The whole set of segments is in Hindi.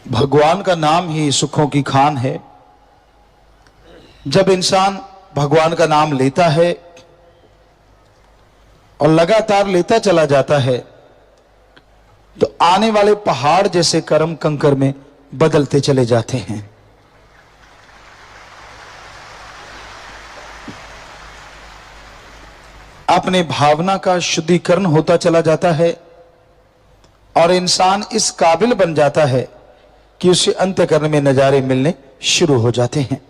भगवान का नाम ही सुखों की खान है। जब इंसान भगवान का नाम लेता है और लगातार लेता चला जाता है तो आने वाले पहाड़ जैसे कर्म कंकर में बदलते चले जाते हैं। अपने भावना का शुद्धिकरण होता चला जाता है और इंसान इस काबिल बन जाता है कि उसे अंतःकरण में नजारे मिलने शुरू हो जाते हैं।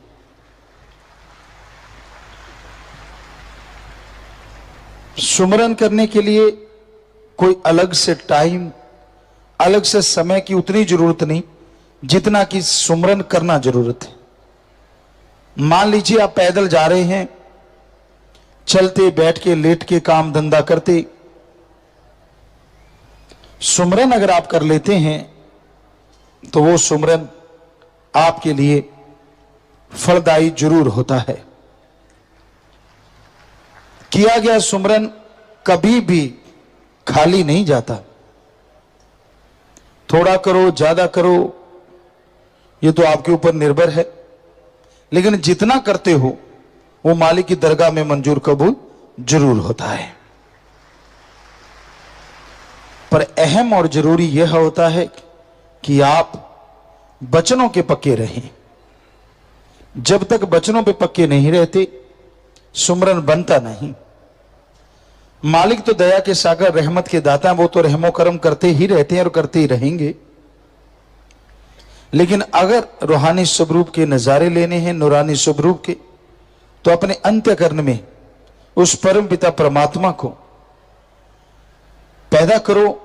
सुमरन करने के लिए कोई अलग से टाइम, अलग से समय की उतनी जरूरत नहीं जितना कि सुमरन करना जरूरत है। मान लीजिए आप पैदल जा रहे हैं, चलते बैठ के लेट के काम धंधा करते, सुमरन अगर आप कर लेते हैं तो वो सुमरन आपके लिए फलदायी जरूर होता है। किया गया सुमरन कभी भी खाली नहीं जाता। थोड़ा करो ज्यादा करो ये तो आपके ऊपर निर्भर है, लेकिन जितना करते हो वो मालिक की दरगाह में मंजूर कबूल जरूर होता है। पर अहम और जरूरी यह होता है कि आप वचनों के पक्के रहें। जब तक वचनों पे पक्के नहीं रहते सुमरन बनता नहीं। मालिक तो दया के सागर, रहमत के दाता, वो तो रहमो करम करते ही रहते हैं और करते ही रहेंगे। लेकिन अगर रूहानी स्वरूप के नजारे लेने हैं, नूरानी स्वरूप के, तो अपने अंतःकरण में उस परम पिता परमात्मा को पैदा करो।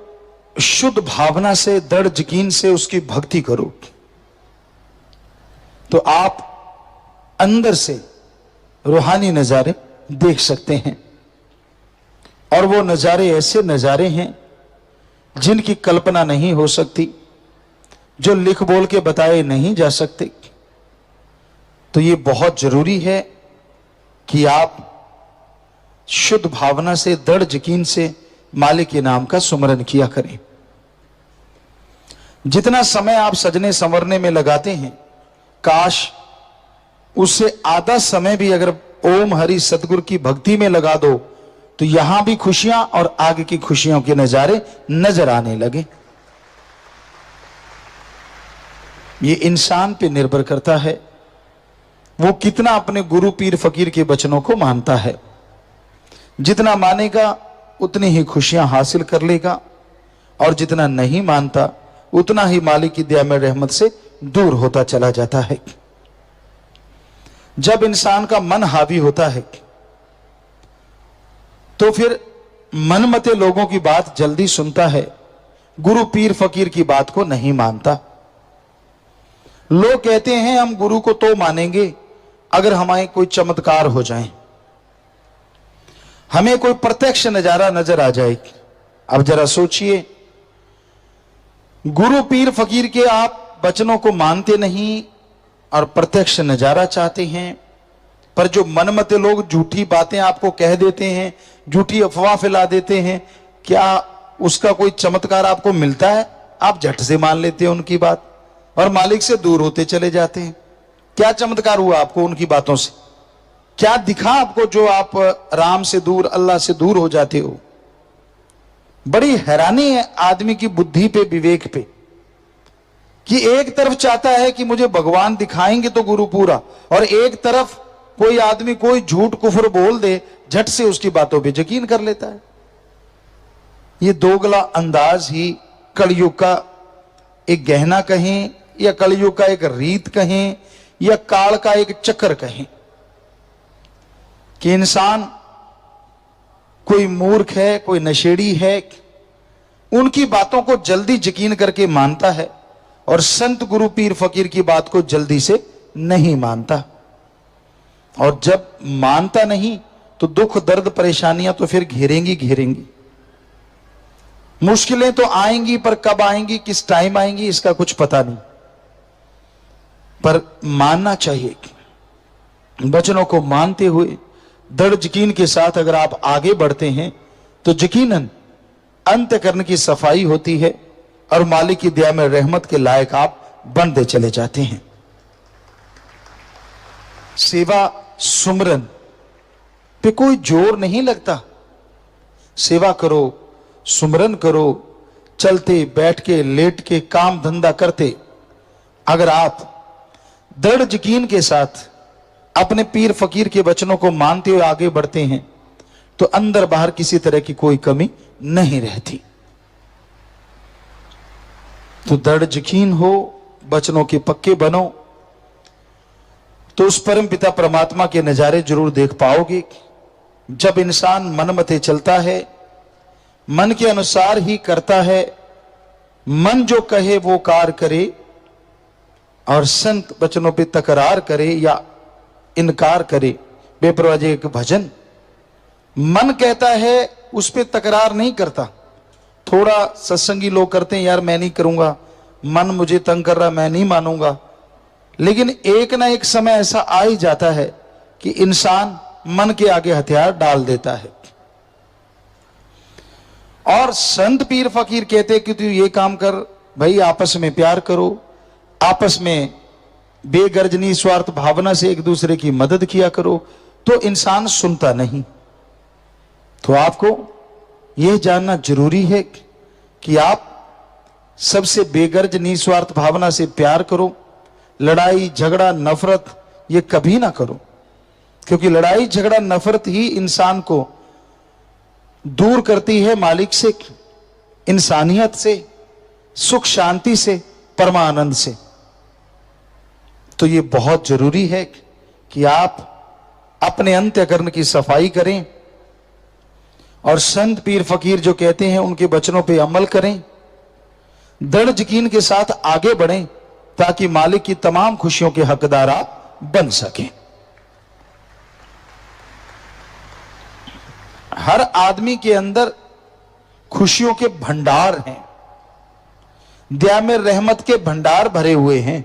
शुद्ध भावना से, दृढ़ यकीन से उसकी भक्ति करो तो आप अंदर से रूहानी नजारे देख सकते हैं। और वो नजारे ऐसे नजारे हैं जिनकी कल्पना नहीं हो सकती, जो लिख बोल के बताए नहीं जा सकते। तो ये बहुत जरूरी है कि आप शुद्ध भावना से, दृढ़ यकीन से मालिक के नाम का सुमरन किया करें। जितना समय आप सजने संवरने में लगाते हैं, काश उससे आधा समय भी अगर ओम हरि सतगुरु की भक्ति में लगा दो तो यहां भी खुशियां और आगे की खुशियों के नजारे नजर आने लगे। ये इंसान पे निर्भर करता है वो कितना अपने गुरु पीर फकीर के वचनों को मानता है। जितना मानेगा उतनी ही खुशियां हासिल कर लेगा और जितना नहीं मानता उतना ही मालिक की दया में रहमत से दूर होता चला जाता है। जब इंसान का मन हावी होता है तो फिर मनमते लोगों की बात जल्दी सुनता है, गुरु पीर फकीर की बात को नहीं मानता। लोग कहते हैं हम गुरु को तो मानेंगे अगर हमारे कोई चमत्कार हो जाए, हमें कोई प्रत्यक्ष नजारा नजर आ जाए। अब जरा सोचिए, गुरु पीर फकीर के आप वचनों को मानते नहीं और प्रत्यक्ष नजारा चाहते हैं, पर जो मनमते लोग झूठी बातें आपको कह देते हैं, झूठी अफवाह फैला देते हैं, क्या उसका कोई चमत्कार आपको मिलता है? आप झट से मान लेते हैं उनकी बात और मालिक से दूर होते चले जाते हैं। क्या चमत्कार हुआ आपको उनकी बातों से? क्या दिखा आपको जो आप राम से दूर, अल्लाह से दूर हो जाते हो? बड़ी हैरानी है आदमी की बुद्धि पे, विवेक पे, कि एक तरफ चाहता है कि मुझे भगवान दिखाएंगे तो गुरु पूरा, और एक तरफ कोई आदमी कोई झूठ कुफर बोल दे, झट से उसकी बातों पे यकीन कर लेता है। ये दोगला अंदाज ही कलयुग का एक गहना कहें या कलयुग का एक रीत कहें या काल का एक चक्कर कहें कि इंसान कोई मूर्ख है, कोई नशेड़ी है, उनकी बातों को जल्दी यकीन करके मानता है और संत गुरु पीर फकीर की बात को जल्दी से नहीं मानता। और जब मानता नहीं तो दुख दर्द परेशानियां तो फिर घेरेंगी घेरेंगी। मुश्किलें तो आएंगी, पर कब आएंगी, किस टाइम आएंगी, इसका कुछ पता नहीं। पर मानना चाहिए। वचनों को मानते हुए दृढ़ यकीन के साथ अगर आप आगे बढ़ते हैं तो यकीनन अंतःकरण की सफाई होती है और मालिक की दया में रहमत के लायक आप बनते चले जाते हैं। सेवा सुमरन पे कोई जोर नहीं लगता। सेवा करो, सुमरन करो, चलते बैठ के लेट के काम धंधा करते अगर आप दृढ़ यकीन के साथ अपने पीर फकीर के वचनों को मानते हुए आगे बढ़ते हैं तो अंदर बाहर किसी तरह की कोई कमी नहीं रहती। तो दृढ़ यकीन हो, वचनों के पक्के बनो, तो उस परम पिता परमात्मा के नजारे जरूर देख पाओगे। जब इंसान मन मते चलता है, मन के अनुसार ही करता है, मन जो कहे वो कार्य करे और संत वचनों पे तकरार करे या इनकार करे, बेपरवाह एक भजन, मन कहता है उस पे तकरार नहीं करता। थोड़ा सत्संगी लोग करते हैं, यार मैं नहीं करूंगा, मन मुझे तंग कर रहा, मैं नहीं मानूंगा। लेकिन एक ना एक समय ऐसा आ ही जाता है कि इंसान मन के आगे हथियार डाल देता है। और संत पीर फकीर कहते कि तू ये काम कर भाई, आपस में प्यार करो, आपस में बेगर्ज निस्वार्थ भावना से एक दूसरे की मदद किया करो, तो इंसान सुनता नहीं। तो आपको यह जानना जरूरी है कि आप सबसे बेगर्ज निस्वार्थ भावना से प्यार करो। लड़ाई झगड़ा नफरत ये कभी ना करो, क्योंकि लड़ाई झगड़ा नफरत ही इंसान को दूर करती है मालिक से, इंसानियत से, सुख शांति से, परमानंद से। तो ये बहुत जरूरी है कि आप अपने अंतःकरण की सफाई करें और संत पीर फकीर जो कहते हैं उनके वचनों पे अमल करें, दृढ़ यकीन के साथ आगे बढ़ें, ताकि मालिक की तमाम खुशियों के हकदार आप बन सकें। हर आदमी के अंदर खुशियों के भंडार हैं, दया में रहमत के भंडार भरे हुए हैं,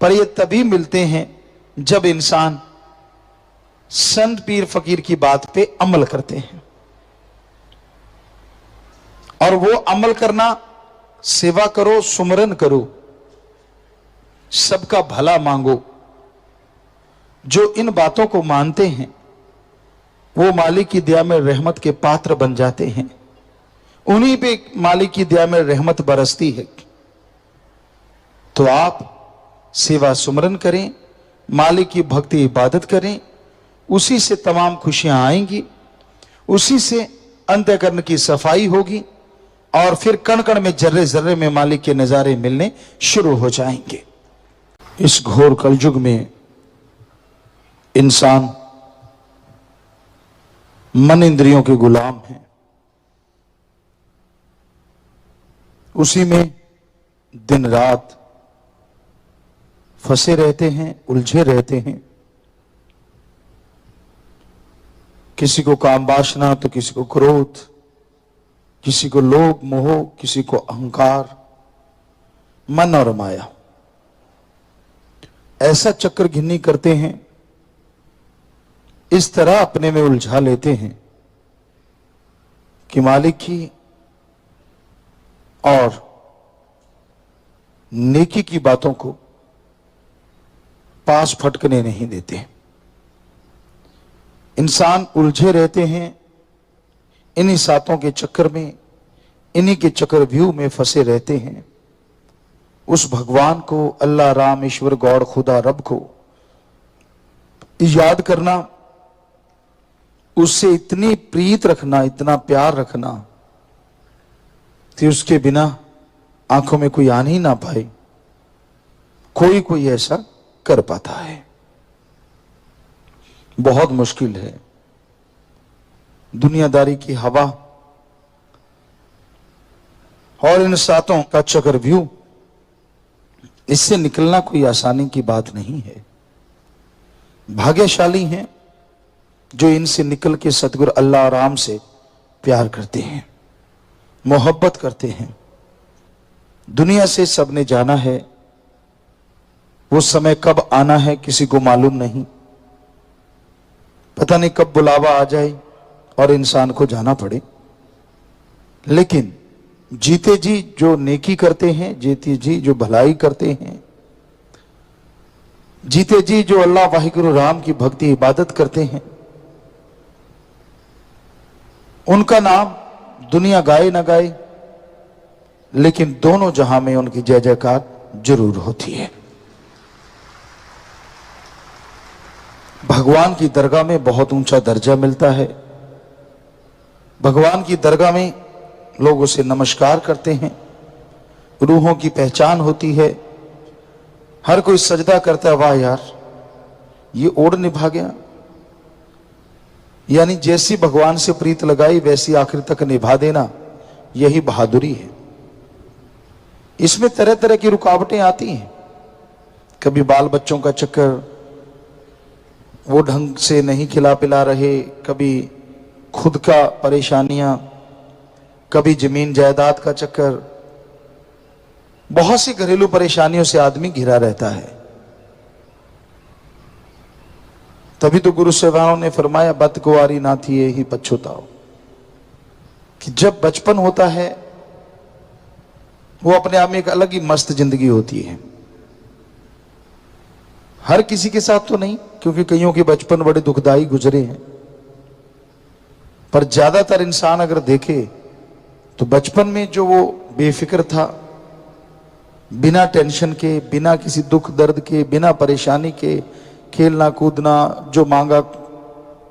पर ये तभी मिलते हैं जब इंसान संत पीर फकीर की बात पे अमल करते हैं। और वो अमल करना, सेवा करो, सुमरन करो, सबका भला मांगो। जो इन बातों को मानते हैं वो मालिक की दया में रहमत के पात्र बन जाते हैं। उन्हीं पे मालिक की दया में रहमत बरसती है। तो आप सेवा सुमरन करें, मालिक की भक्ति इबादत करें, उसी से तमाम खुशियां आएंगी, उसी से अंतःकरण की सफाई होगी और फिर कण कण में, जर्रे जर्रे में मालिक के नजारे मिलने शुरू हो जाएंगे। इस घोर कलयुग में इंसान मन इंद्रियों के गुलाम है, उसी में दिन रात फंसे रहते हैं, उलझे रहते हैं। किसी को काम वासना तो किसी को क्रोध, किसी को लोभ मोह, किसी को अहंकार, मन और माया, ऐसा चक्र घिन्नी करते हैं, इस तरह अपने में उलझा लेते हैं कि मालिक की और नेकी की बातों को पास फटकने नहीं देते। इंसान उलझे रहते हैं, इन्हीं सातों के चक्कर में, इन्हीं के चक्रव्यूह में फंसे रहते हैं। उस भगवान को, अल्लाह, राम, ईश्वर, गॉड, खुदा, रब को याद करना, उससे इतनी प्रीत रखना, इतना प्यार रखना कि उसके बिना आंखों में कोई आने ही ना पाए। कोई ऐसा कर पाता है, बहुत मुश्किल है। दुनियादारी की हवा और इन सातों का चक्रव्यूह, इससे निकलना कोई आसानी की बात नहीं है। भाग्यशाली हैं जो इनसे निकल के सतगुरु अल्लाह राम से प्यार करते हैं, मोहब्बत करते हैं। दुनिया से सबने जाना है, वो समय कब आना है किसी को मालूम नहीं। पता नहीं कब बुलावा आ जाए और इंसान को जाना पड़े। लेकिन जीते जी जो नेकी करते हैं, जीते जी जो भलाई करते हैं, जीते जी जो अल्लाह वाहिगुरु राम की भक्ति इबादत करते हैं, उनका नाम दुनिया गाए ना गाए, लेकिन दोनों जहां में उनकी जय जयकार जरूर होती है। भगवान की दरगाह में बहुत ऊंचा दर्जा मिलता है। भगवान की दरगाह में लोग उसे नमस्कार करते हैं, रूहों की पहचान होती है। हर कोई सजदा करता है, वाह यार ये ओढ़ निभा गया। यानी जैसी भगवान से प्रीत लगाई वैसी आखिर तक निभा देना, यही बहादुरी है। इसमें तरह तरह की रुकावटें आती हैं। कभी बाल बच्चों का चक्कर, वो ढंग से नहीं खिला पिला रहे, कभी खुद का परेशानियां, कभी जमीन जायदाद का चक्कर, बहुत सी घरेलू परेशानियों से आदमी घिरा रहता है। तभी तो गुरु सेवाओं ने फरमाया, बत कुंवारी ना थी ही पछुताओ, कि जब बचपन होता है वो अपने आप में एक अलग ही मस्त जिंदगी होती है। हर किसी के साथ तो नहीं, क्योंकि कईयों के बचपन बड़े दुखदाई गुजरे हैं, पर ज्यादातर इंसान अगर देखे तो बचपन में जो वो बेफिक्र था, बिना टेंशन के, बिना किसी दुख दर्द के, बिना परेशानी के, खेलना कूदना, जो मांगा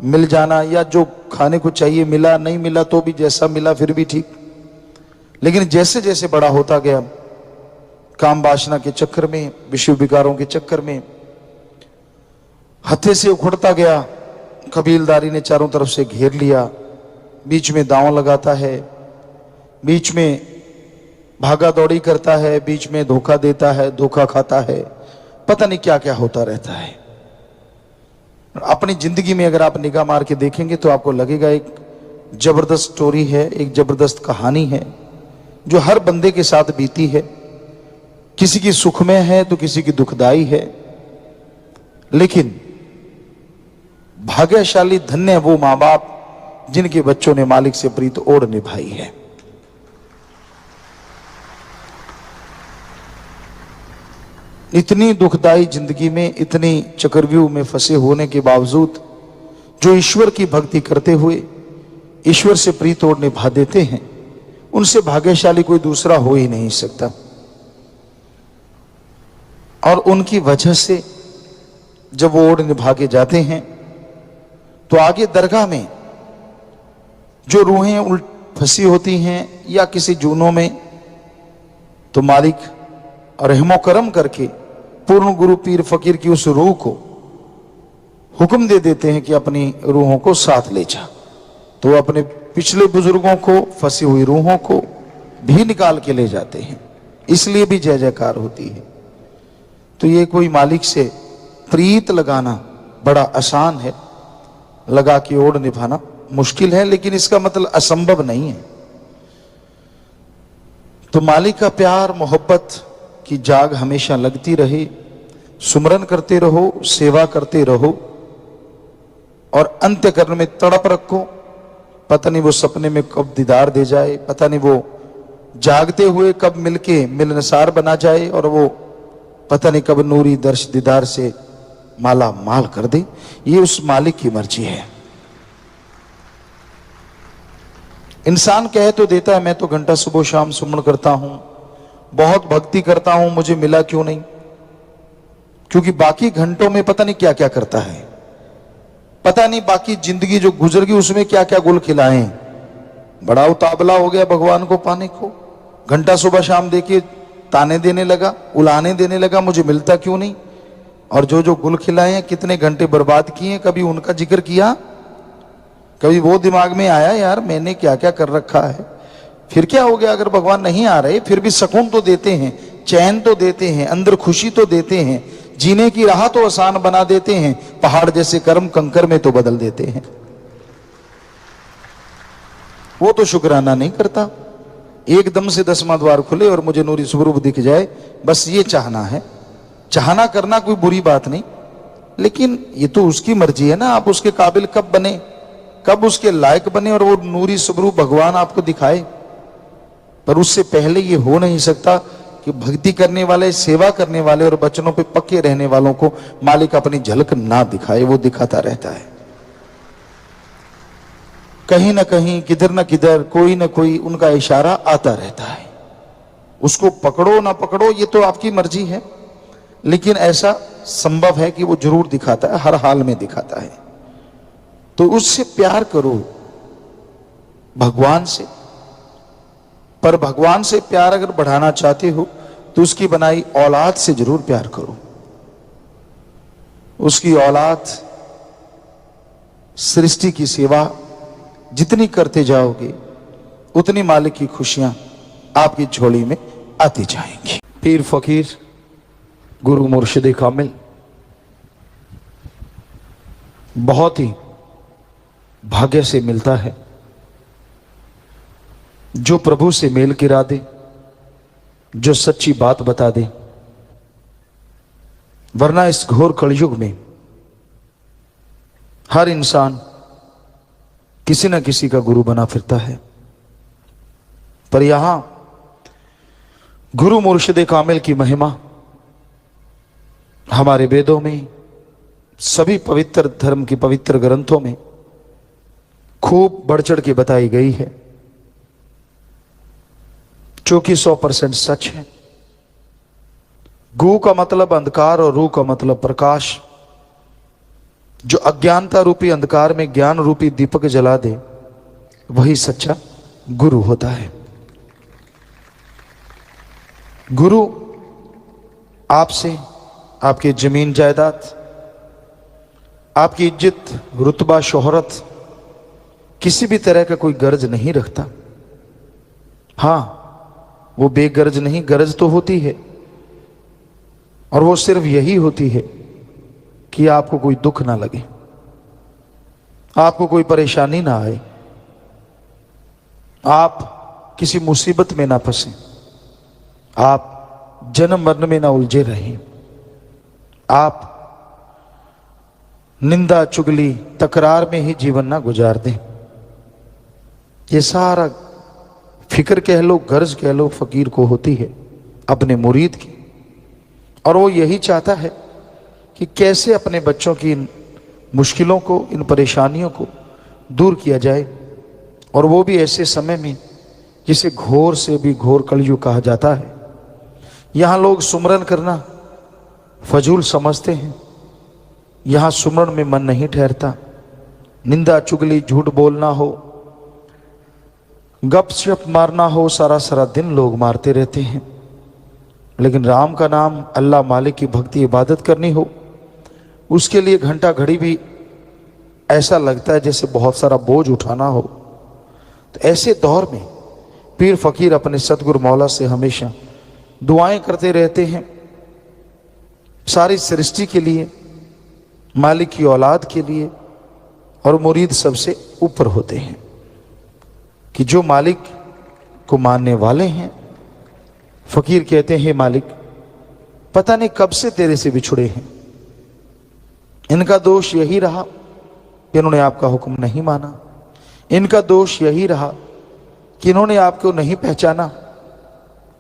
मिल जाना, या जो खाने को चाहिए मिला, नहीं मिला तो भी जैसा मिला फिर भी ठीक। लेकिन जैसे जैसे बड़ा होता गया, काम वासना के चक्कर में, विषय विकारों के चक्कर में हत्थे से उखड़ता गया, कबीलदारी ने चारों तरफ से घेर लिया, बीच में दांव लगाता है, बीच में भागा दौड़ी करता है, बीच में धोखा देता है, धोखा खाता है, पता नहीं क्या क्या होता रहता है। अपनी जिंदगी में अगर आप निगाह मार के देखेंगे तो आपको लगेगा एक जबरदस्त स्टोरी है, एक जबरदस्त कहानी है जो हर बंदे के साथ बीती है। किसी की सुखमय है तो किसी की दुखदाई है, लेकिन भाग्यशाली धन्य वो मां बाप जिनके बच्चों ने मालिक से प्रीत ओढ़ निभाई है। इतनी दुखदाई जिंदगी में, इतनी चक्रव्यूह में फंसे होने के बावजूद जो ईश्वर की भक्ति करते हुए ईश्वर से प्रीत ओढ़ निभा देते हैं, उनसे भाग्यशाली कोई दूसरा हो ही नहीं सकता। और उनकी वजह से जब वो ओढ़ निभा के जाते हैं तो आगे दरगाह में जो रूहें उल्ट फंसी होती हैं या किसी जूनों में, तो मालिक रहमो करम करके पूर्ण गुरु पीर फकीर की उस रूह को हुक्म दे देते हैं कि अपनी रूहों को साथ ले जा। तो अपने पिछले बुजुर्गों को, फंसी हुई रूहों को भी निकाल के ले जाते हैं, इसलिए भी जय जयकार होती है। तो ये कोई मालिक से प्रीत लगाना बड़ा आसान है, लगा के ओढ़ निभाना मुश्किल है, लेकिन इसका मतलब असंभव नहीं है। तो मालिक का प्यार मोहब्बत की जाग हमेशा लगती रहे, सुमरन करते रहो, सेवा करते रहो, और अंत्यकरण में तड़प रखो। पता नहीं वो सपने में कब दीदार दे जाए, पता नहीं वो जागते हुए कब मिलके मिलनसार बना जाए, और वो पता नहीं कब नूरी दर्श दीदार से माला माल कर दे। ये उस मालिक की मर्जी है। इंसान कह तो देता है, मैं तो घंटा सुबह शाम सुमन करता हूं, बहुत भक्ति करता हूं, मुझे मिला क्यों नहीं? क्योंकि बाकी घंटों में पता नहीं क्या क्या करता है, पता नहीं बाकी जिंदगी जो गुजर गई उसमें क्या क्या गुल खिलाए। बड़ा उतावला हो गया भगवान को पाने को, घंटा सुबह शाम देखिए ताने देने लगा, उलाने देने लगा, मुझे मिलता क्यों नहीं? और जो जो गुल खिलाए हैं, कितने घंटे बर्बाद किए, कभी उनका जिक्र किया? कभी वो दिमाग में आया यार मैंने क्या क्या कर रखा है? फिर क्या हो गया अगर भगवान नहीं आ रहे? फिर भी सुकून तो देते हैं, चैन तो देते हैं, अंदर खुशी तो देते हैं, जीने की राह तो आसान बना देते हैं, पहाड़ जैसे कर्म कंकर में तो बदल देते हैं। वो तो शुक्राना नहीं करता। एकदम से 10वां द्वार खुले और मुझे नूरी स्वरूप दिख जाए, बस ये चाहना है। चाहना करना कोई बुरी बात नहीं, लेकिन ये तो उसकी मर्जी है ना, आप उसके काबिल कब बने, कब उसके लायक बने और वो नूरी स्वरूप भगवान आपको दिखाए। पर उससे पहले ये हो नहीं सकता कि भक्ति करने वाले, सेवा करने वाले और वचनों पे पक्के रहने वालों को मालिक अपनी झलक ना दिखाए। वो दिखाता रहता है कहीं ना कहीं, किधर ना किधर, कोई ना कोई उनका इशारा आता रहता है। उसको पकड़ो ना पकड़ो ये तो आपकी मर्जी है, लेकिन ऐसा संभव है कि वो जरूर दिखाता है, हर हाल में दिखाता है। तो उससे प्यार करो, भगवान से। पर भगवान से प्यार अगर बढ़ाना चाहते हो तो उसकी बनाई औलाद से जरूर प्यार करो। उसकी औलाद, सृष्टि की सेवा जितनी करते जाओगे उतनी मालिक की खुशियां आपकी झोली में आती जाएंगी। पीर फकीर गुरु मुर्शिद कामिल बहुत ही भाग्य से मिलता है जो प्रभु से मेल गिरा दे, जो सच्ची बात बता दे। वरना इस घोर कलयुग में हर इंसान किसी न किसी का गुरु बना फिरता है। पर यहां गुरु मुर्शिद कामिल की महिमा हमारे वेदों में, सभी पवित्र धर्म के पवित्र ग्रंथों में खूब बढ़ चढ़ के बताई गई है, जो कि 100% सच है। गु का मतलब अंधकार और रू का मतलब प्रकाश। जो अज्ञानता रूपी अंधकार में ज्ञान रूपी दीपक जला दे, वही सच्चा गुरु होता है। गुरु आपसे आपकी जमीन जायदाद, आपकी इज्जत, रुतबा, शोहरत, किसी भी तरह का कोई गर्ज नहीं रखता। हां, वो बेगर्ज नहीं, गरज तो होती है, और वो सिर्फ यही होती है कि आपको कोई दुख ना लगे, आपको कोई परेशानी ना आए, आप किसी मुसीबत में ना फंसे, आप जन्म मरण में ना उलझे रहें, आप निंदा चुगली तकरार में ही जीवन ना गुजार दें। ये सारा फिक्र कह लो, गर्ज कह लो, फकीर को होती है अपने मुरीद की। और वो यही चाहता है कि कैसे अपने बच्चों की इन मुश्किलों को, इन परेशानियों को दूर किया जाए, और वो भी ऐसे समय में जिसे घोर से भी घोर कलयुग कहा जाता है। यहां लोग सुमरन करना फजूल समझते हैं, यहां सुमरन में मन नहीं ठहरता। निंदा चुगली, झूठ बोलना हो, गपशप मारना हो, सारा सारा दिन लोग मारते रहते हैं। लेकिन राम का नाम, अल्लाह मालिक की भक्ति इबादत करनी हो, उसके लिए घंटा घड़ी भी ऐसा लगता है जैसे बहुत सारा बोझ उठाना हो। तो ऐसे दौर में पीर फकीर अपने सतगुरु मौला से हमेशा दुआएं करते रहते हैं, सारी सृष्टि के लिए, मालिक की औलाद के लिए। और मुरीद सबसे ऊपर होते हैं कि जो मालिक को मानने वाले हैं। फकीर कहते हैं, मालिक पता नहीं कब से तेरे से बिछुड़े हैं, इनका दोष यही रहा कि इन्होंने आपका हुक्म नहीं माना, इनका दोष यही रहा कि इन्होंने आपको नहीं पहचाना,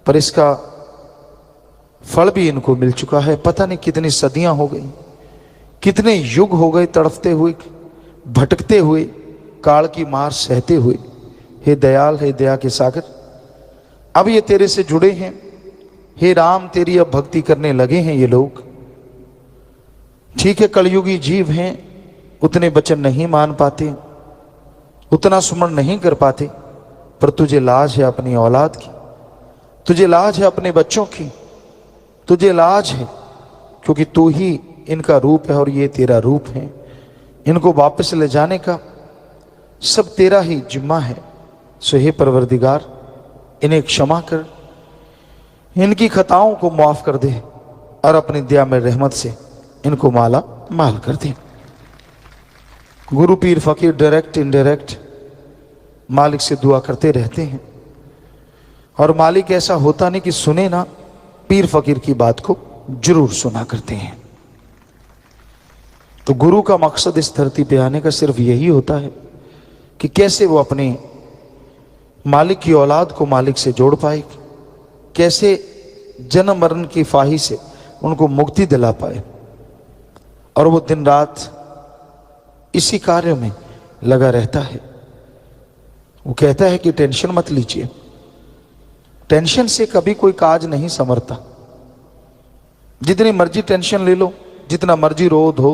पर इसका फल भी इनको मिल चुका है। पता नहीं कितनी सदियां हो गई, कितने युग हो गए तड़फते हुए, भटकते हुए, काल की मार सहते हुए। हे दयाल, हे दया के सागर, अब ये तेरे से जुड़े हैं। हे राम, तेरी अब भक्ति करने लगे हैं ये लोग। ठीक है, कलयुगी जीव हैं, उतने वचन नहीं मान पाते, उतना सुमरण नहीं कर पाते, पर तुझे लाज है अपनी औलाद की, तुझे लाज है अपने बच्चों की, तुझे लाज है क्योंकि तू ही इनका रूप है और ये तेरा रूप है। इनको वापस ले जाने का सब तेरा ही जिम्मा है। सो हे परवरदिगार, इन्हें क्षमा कर, इनकी खताओं को माफ कर दे, और अपनी दया में रहमत से इनको माला माल कर दे। गुरु पीर फकीर डायरेक्ट इनडायरेक्ट मालिक से दुआ करते रहते हैं, और मालिक ऐसा होता नहीं कि सुने ना, पीर फकीर की बात को जरूर सुना करते हैं। तो गुरु का मकसद इस धरती पे आने का सिर्फ यही होता है कि कैसे वो अपने मालिक की औलाद को मालिक से जोड़ पाएगी, कैसे जन्म मरण की फाही से उनको मुक्ति दिला पाए। और वो दिन रात इसी कार्य में लगा रहता है। वो कहता है कि टेंशन मत लीजिए, टेंशन से कभी कोई काज नहीं संवरता। जितनी मर्जी टेंशन ले लो, जितना मर्जी रो धो,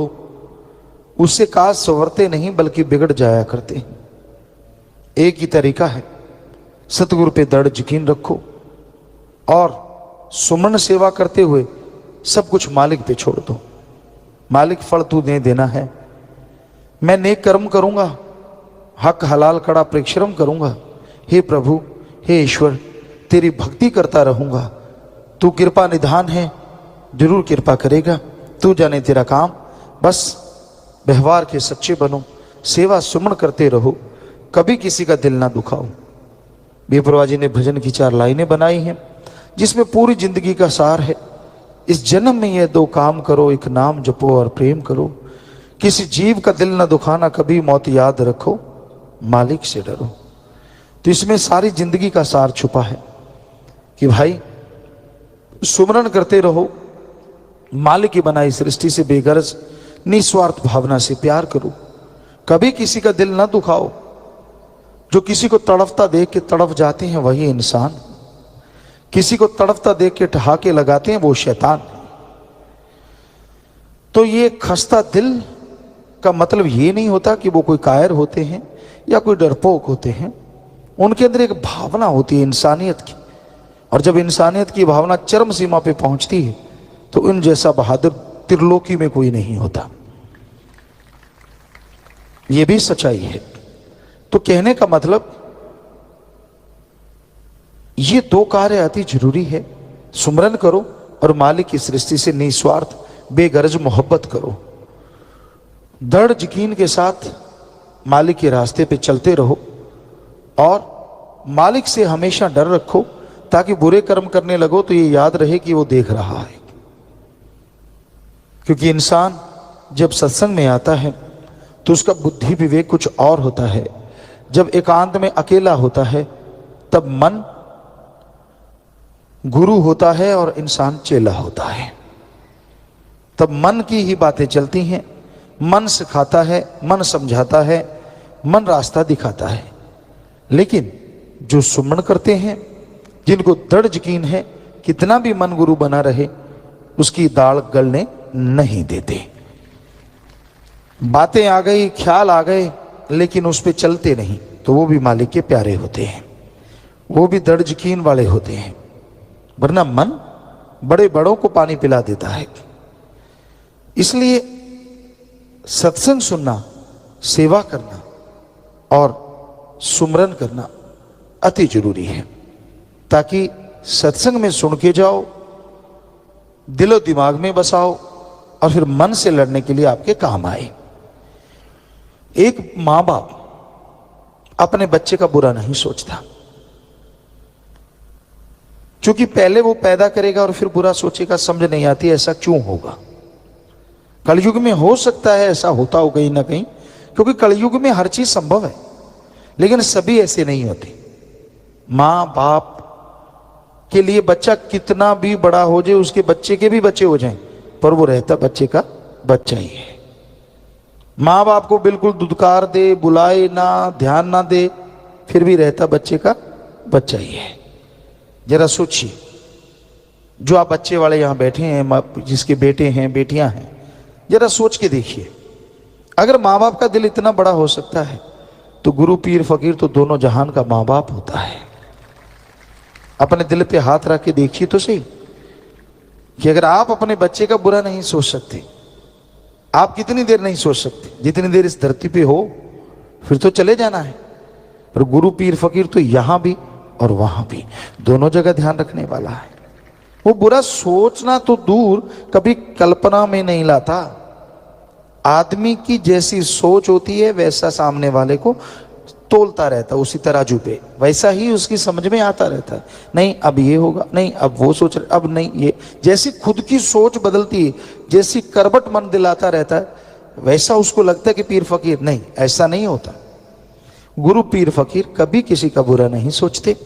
उससे काज संवरते नहीं बल्कि बिगड़ जाया करते हैं। एक ही तरीका है, सतगुरु पे दृढ़ यकीन रखो और सुमन सेवा करते हुए सब कुछ मालिक पे छोड़ दो। मालिक फल तू दे देना है, मैं नेक कर्म करूंगा, हक हलाल कड़ा परिश्रम करूंगा। हे प्रभु, हे ईश्वर, तेरी भक्ति करता रहूंगा। तू कृपा निधान है, जरूर कृपा करेगा। तू जाने तेरा काम, बस व्यवहार के सच्चे बनो, सेवा सुमन करते रहो, कभी किसी का दिल ना दुखाओ। बेपरवाह जी ने भजन की 4 लाइनें बनाई हैं जिसमें पूरी जिंदगी का सार है। इस जन्म में ये 2 काम करो, एक नाम जपो और प्रेम करो। किसी जीव का दिल ना दुखाना, कभी मौत याद रखो, मालिक से डरो। तो इसमें सारी जिंदगी का सार छुपा है कि भाई सुमरन करते रहो, मालिक की बनाई सृष्टि से बेगरज निस्वार्थ भावना से प्यार करो, कभी किसी का दिल ना दुखाओ। जो किसी को तड़फता देख के तड़फ जाते हैं वही इंसान, किसी को तड़फता देख के ठहाके लगाते हैं वो शैतान। तो ये खस्ता दिल का मतलब ये नहीं होता कि वो कोई कायर होते हैं या कोई डरपोक होते हैं। उनके अंदर एक भावना होती है इंसानियत की, और जब इंसानियत की भावना चरम सीमा पे पहुंचती है तो इन जैसा बहादुर त्रिलोकी में कोई नहीं होता। ये भी सच्चाई है। तो कहने का मतलब ये 2 कार्य अति जरूरी है, सुमरन करो और मालिक की सृष्टि से निस्वार्थ बेगरज मोहब्बत करो। दृढ़ यकीन के साथ मालिक के रास्ते पे चलते रहो और मालिक से हमेशा डर रखो, ताकि बुरे कर्म करने लगो तो ये याद रहे कि वो देख रहा है। क्योंकि इंसान जब सत्संग में आता है तो उसका बुद्धि विवेक कुछ और होता है। जब एकांत में अकेला होता है तब मन गुरु होता है और इंसान चेला होता है। तब मन की ही बातें चलती हैं, मन सिखाता है, मन समझाता है, मन रास्ता दिखाता है। लेकिन जो सुमन करते हैं, जिनको दृढ़ यकीन है, कितना भी मन गुरु बना रहे उसकी दाढ़ गलने नहीं देते। बातें आ गई, ख्याल आ गए, लेकिन उस पर चलते नहीं, तो वो भी मालिक के प्यारे होते हैं, वो भी दृढ़ यकीन वाले होते हैं। वरना मन बड़े बड़ों को पानी पिला देता है। इसलिए सत्संग सुनना, सेवा करना और सुमरन करना अति जरूरी है, ताकि सत्संग में सुन के जाओ, दिलो दिमाग में बसाओ और फिर मन से लड़ने के लिए आपके काम आए। एक मां बाप अपने बच्चे का बुरा नहीं सोचता, क्योंकि पहले वो पैदा करेगा और फिर बुरा सोचेगा। समझ नहीं आती ऐसा क्यों होगा। कलयुग में हो सकता है ऐसा होता हो कहीं ना कहीं, क्योंकि कलयुग में हर चीज संभव है, लेकिन सभी ऐसे नहीं होते। मां बाप के लिए बच्चा कितना भी बड़ा हो जाए, उसके बच्चे के भी बच्चे हो जाएं, पर वो रहता बच्चे का बच्चा ही है। मां बाप को बिल्कुल दुदकार दे, बुलाए ना, ध्यान ना दे, फिर भी रहता बच्चे का बच्चा ही है। जरा सोचिए, जो आप बच्चे वाले यहां बैठे हैं, जिसके बेटे हैं बेटियां हैं, जरा सोच के देखिए, अगर मां बाप का दिल इतना बड़ा हो सकता है तो गुरु पीर फकीर तो दोनों जहान का मां बाप होता है। अपने दिल पे हाथ रख के देखिए तो सही कि अगर आप अपने बच्चे का बुरा नहीं सोच सकते, आप कितनी देर नहीं सोच सकते, जितनी देर इस धरती पे हो फिर तो चले जाना है। पर गुरु पीर फकीर तो यहां भी और वहां भी, दोनों जगह ध्यान रखने वाला है। वो बुरा सोचना तो दूर, कभी कल्पना में नहीं लाता। आदमी की जैसी सोच होती है वैसा सामने वाले को तोलता रहता, उसी तराजू पे वैसा ही उसकी समझ में आता रहता है। नहीं अब ये होगा, नहीं अब वो सोच रहे, अब नहीं ये। जैसी खुद की सोच बदलती है, जैसी करबट मन दिलाता रहता है, वैसा उसको लगता है कि पीर फकीर नहीं, ऐसा नहीं होता। गुरु पीर फकीर कभी किसी का बुरा नहीं सोचते।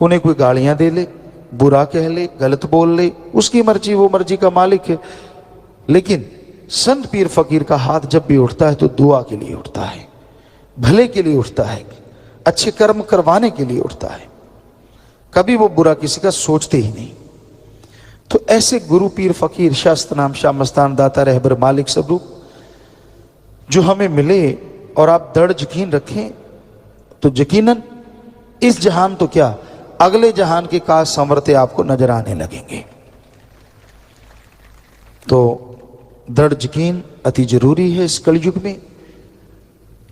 उन्हें कोई गालियां दे ले, बुरा कह ले, गलत बोल ले, उसकी मर्जी, वो मर्जी का मालिक है। लेकिन संत पीर फकीर का हाथ जब भी उठता है तो दुआ के लिए उठता है, भले के लिए उठता है, अच्छे कर्म करवाने के लिए उठता है। कभी वो बुरा किसी का सोचते ही नहीं। तो ऐसे गुरु पीर फकीर शास्त्र नाम शाह मस्तान दाता रहबर मालिक स्वरूप जो हमें मिले और आप दृढ़ यकीन रखें तो यकीनन इस जहान तो क्या, अगले जहान के काज संवरते आपको नजर आने लगेंगे। तो दृढ़ यकीन अति जरूरी है इस कलयुग में।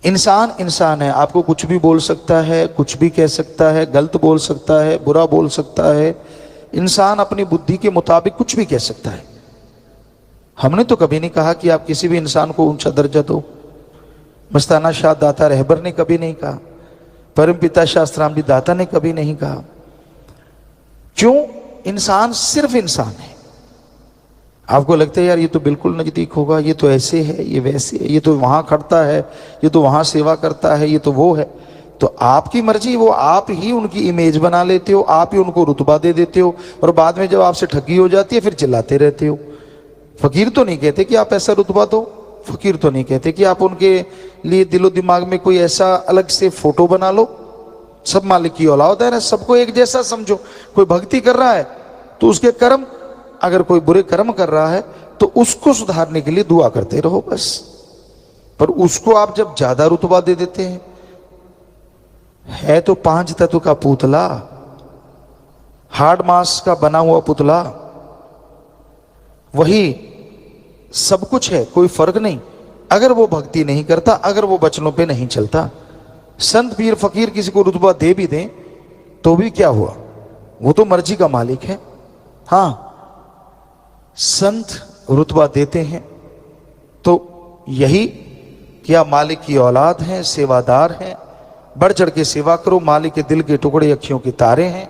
इंसान इंसान है, आपको कुछ भी बोल सकता है, कुछ भी कह सकता है, गलत बोल सकता है, बुरा बोल सकता है। इंसान अपनी बुद्धि के मुताबिक कुछ भी कह सकता है। हमने तो कभी नहीं कहा कि आप किसी भी इंसान को ऊंचा दर्जा दो। मस्ताना शाह दाता रहबर ने कभी नहीं कहा, परम पिता शास्त्राम जी दाता ने कभी नहीं कहा। क्यों? इंसान सिर्फ इंसान है। आपको लगता है यार ये तो बिल्कुल नजदीक होगा, ये तो ऐसे है, ये वैसे है, ये तो वहां खड़ता है, ये तो वहां सेवा करता है, ये तो वो है। तो आपकी मर्जी, वो आप ही उनकी इमेज बना लेते हो, आप ही उनको रुतबा दे देते हो और बाद में जब आपसे ठगी हो जाती है फिर चिल्लाते रहते हो। फकीर तो नहीं कहते कि आप ऐसा रुतबा दो, फकीर तो नहीं कहते कि आप उनके लिए दिलो दिमाग में कोई ऐसा अलग से फोटो बना लो। सब मालिक की औलाद है ना, सबको एक जैसा समझो। कोई भक्ति कर रहा है तो उसके कर्म, अगर कोई बुरे कर्म कर रहा है तो उसको सुधारने के लिए दुआ करते रहो बस। पर उसको आप जब ज्यादा रुतबा दे देते हैं, है तो 5 तत्व का पुतला, हार्ड मास का बना हुआ पुतला, वही सब कुछ है, कोई फर्क नहीं। अगर वो भक्ति नहीं करता, अगर वो वचनों पे नहीं चलता, संत पीर फकीर किसी को रुतबा दे भी दें तो भी क्या हुआ, वो तो मर्जी का मालिक है। हां, संत रुतबा देते हैं तो यही क्या मालिक की औलाद हैं, सेवादार हैं, बढ़ चढ़ के सेवा करो, मालिक के दिल के टुकड़े अखियों के तारे हैं,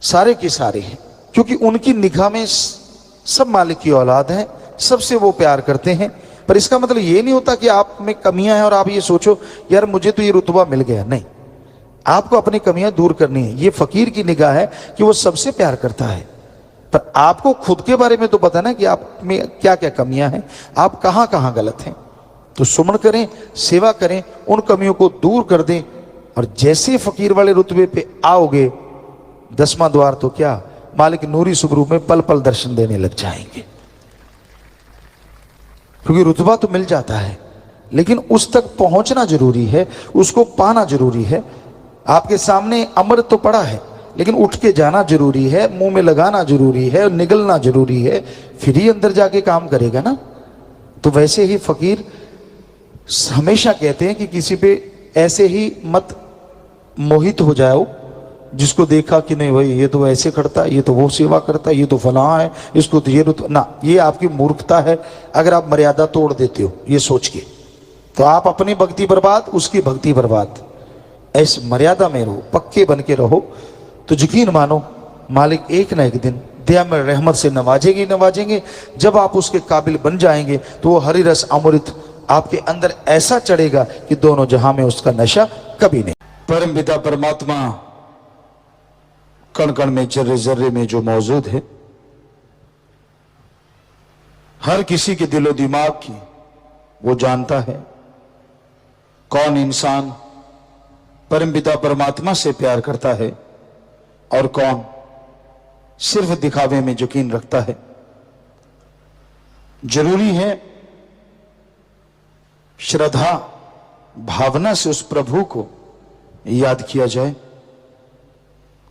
सारे के सारे हैं। क्योंकि उनकी निगाह में सब मालिक की औलाद हैं, सबसे वो प्यार करते हैं। पर इसका मतलब ये नहीं होता कि आप में कमियां हैं और आप ये सोचो यार मुझे तो ये रुतबा मिल गया। नहीं, आपको अपनी कमियां दूर करनी है। ये फकीर की निगाह है कि वो सबसे प्यार करता है। पर आपको खुद के बारे में तो पता ना कि आप में क्या क्या कमियां हैं, आप कहां कहां गलत हैं। तो सुमन करें, सेवा करें, उन कमियों को दूर कर दें। और जैसे फकीर वाले रुतबे पे आओगे, 10वां द्वार तो क्या, मालिक नूरी स्वरूप में पल पल दर्शन देने लग जाएंगे। क्योंकि रुतबा तो मिल जाता है, लेकिन उस तक पहुंचना जरूरी है, उसको पाना जरूरी है। आपके सामने अमृत तो पड़ा है, लेकिन उठ के जाना जरूरी है, मुंह में लगाना जरूरी है, निगलना जरूरी है, फिर ही अंदर जाके काम करेगा ना। तो वैसे ही फकीर हमेशा कहते हैं कि किसी पे ऐसे ही मत मोहित हो जाओ जिसको देखा कि नहीं भाई ये तो ऐसे करता है, ये तो वो सेवा करता है, ये तो फलां है, इसको तो ये ना। ये आपकी मूर्खता है अगर आप मर्यादा तोड़ देते हो ये सोच के, तो आप अपनी भक्ति बर्बाद, उसकी भक्ति बर्बाद। ऐसे मर्यादा में रहो, पक्के बन के रहो, तो यकीन मानो मालिक एक ना एक दिन दया में रहमत से नवाजेंगे। जब आप उसके काबिल बन जाएंगे तो वो हरि रस अमृत आपके अंदर ऐसा चढ़ेगा कि दोनों जहां में उसका नशा कभी नहीं। परम पिता परमात्मा कण कण में, जर्रे जर्रे में जो मौजूद है, हर किसी के दिलो दिमाग की वो जानता है। कौन इंसान परम पिता परमात्मा से प्यार करता है और कौन सिर्फ दिखावे में यकीन रखता है। जरूरी है श्रद्धा भावना से उस प्रभु को याद किया जाए,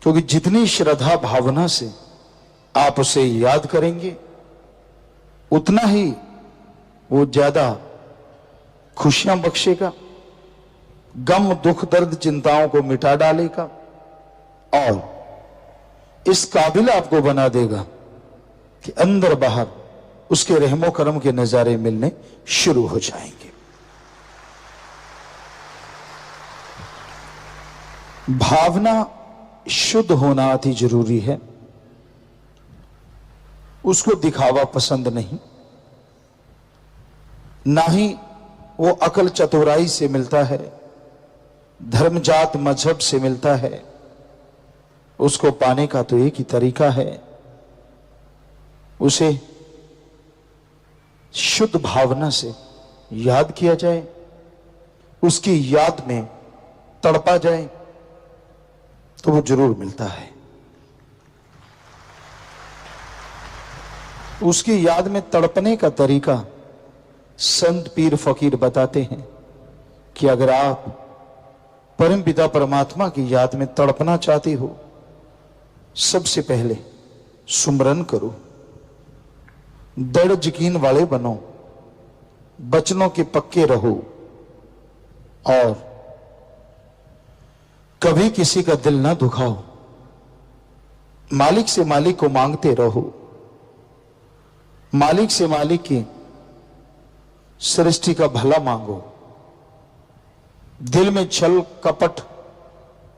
क्योंकि जितनी श्रद्धा भावना से आप उसे याद करेंगे उतना ही वो ज्यादा खुशियां बख्शेगा, गम दुख दर्द चिंताओं को मिटा डालेगा और इस काबिल आपको बना देगा कि अंदर बाहर उसके रहमो करम के नजारे मिलने शुरू हो जाएंगे। भावना शुद्ध होना अति जरूरी है, उसको दिखावा पसंद नहीं, ना ही वो अकल चतुराई से मिलता है, धर्म जात मजहब से मिलता है, उसको पाने का तो एक ही तरीका है, उसे शुद्ध भावना से याद किया जाए, उसकी याद में तड़पा जाए तो वो जरूर मिलता है। उसकी याद में तड़पने का तरीका संत पीर फकीर बताते हैं कि अगर आप परम पिता परमात्मा की याद में तड़पना चाहते हो, सबसे पहले सुमरन करो, दृढ़ यकीन वाले बनो, वचनों के पक्के रहो और कभी किसी का दिल ना दुखाओ। मालिक से मालिक को मांगते रहो, मालिक से मालिक की सृष्टि का भला मांगो। दिल में छल कपट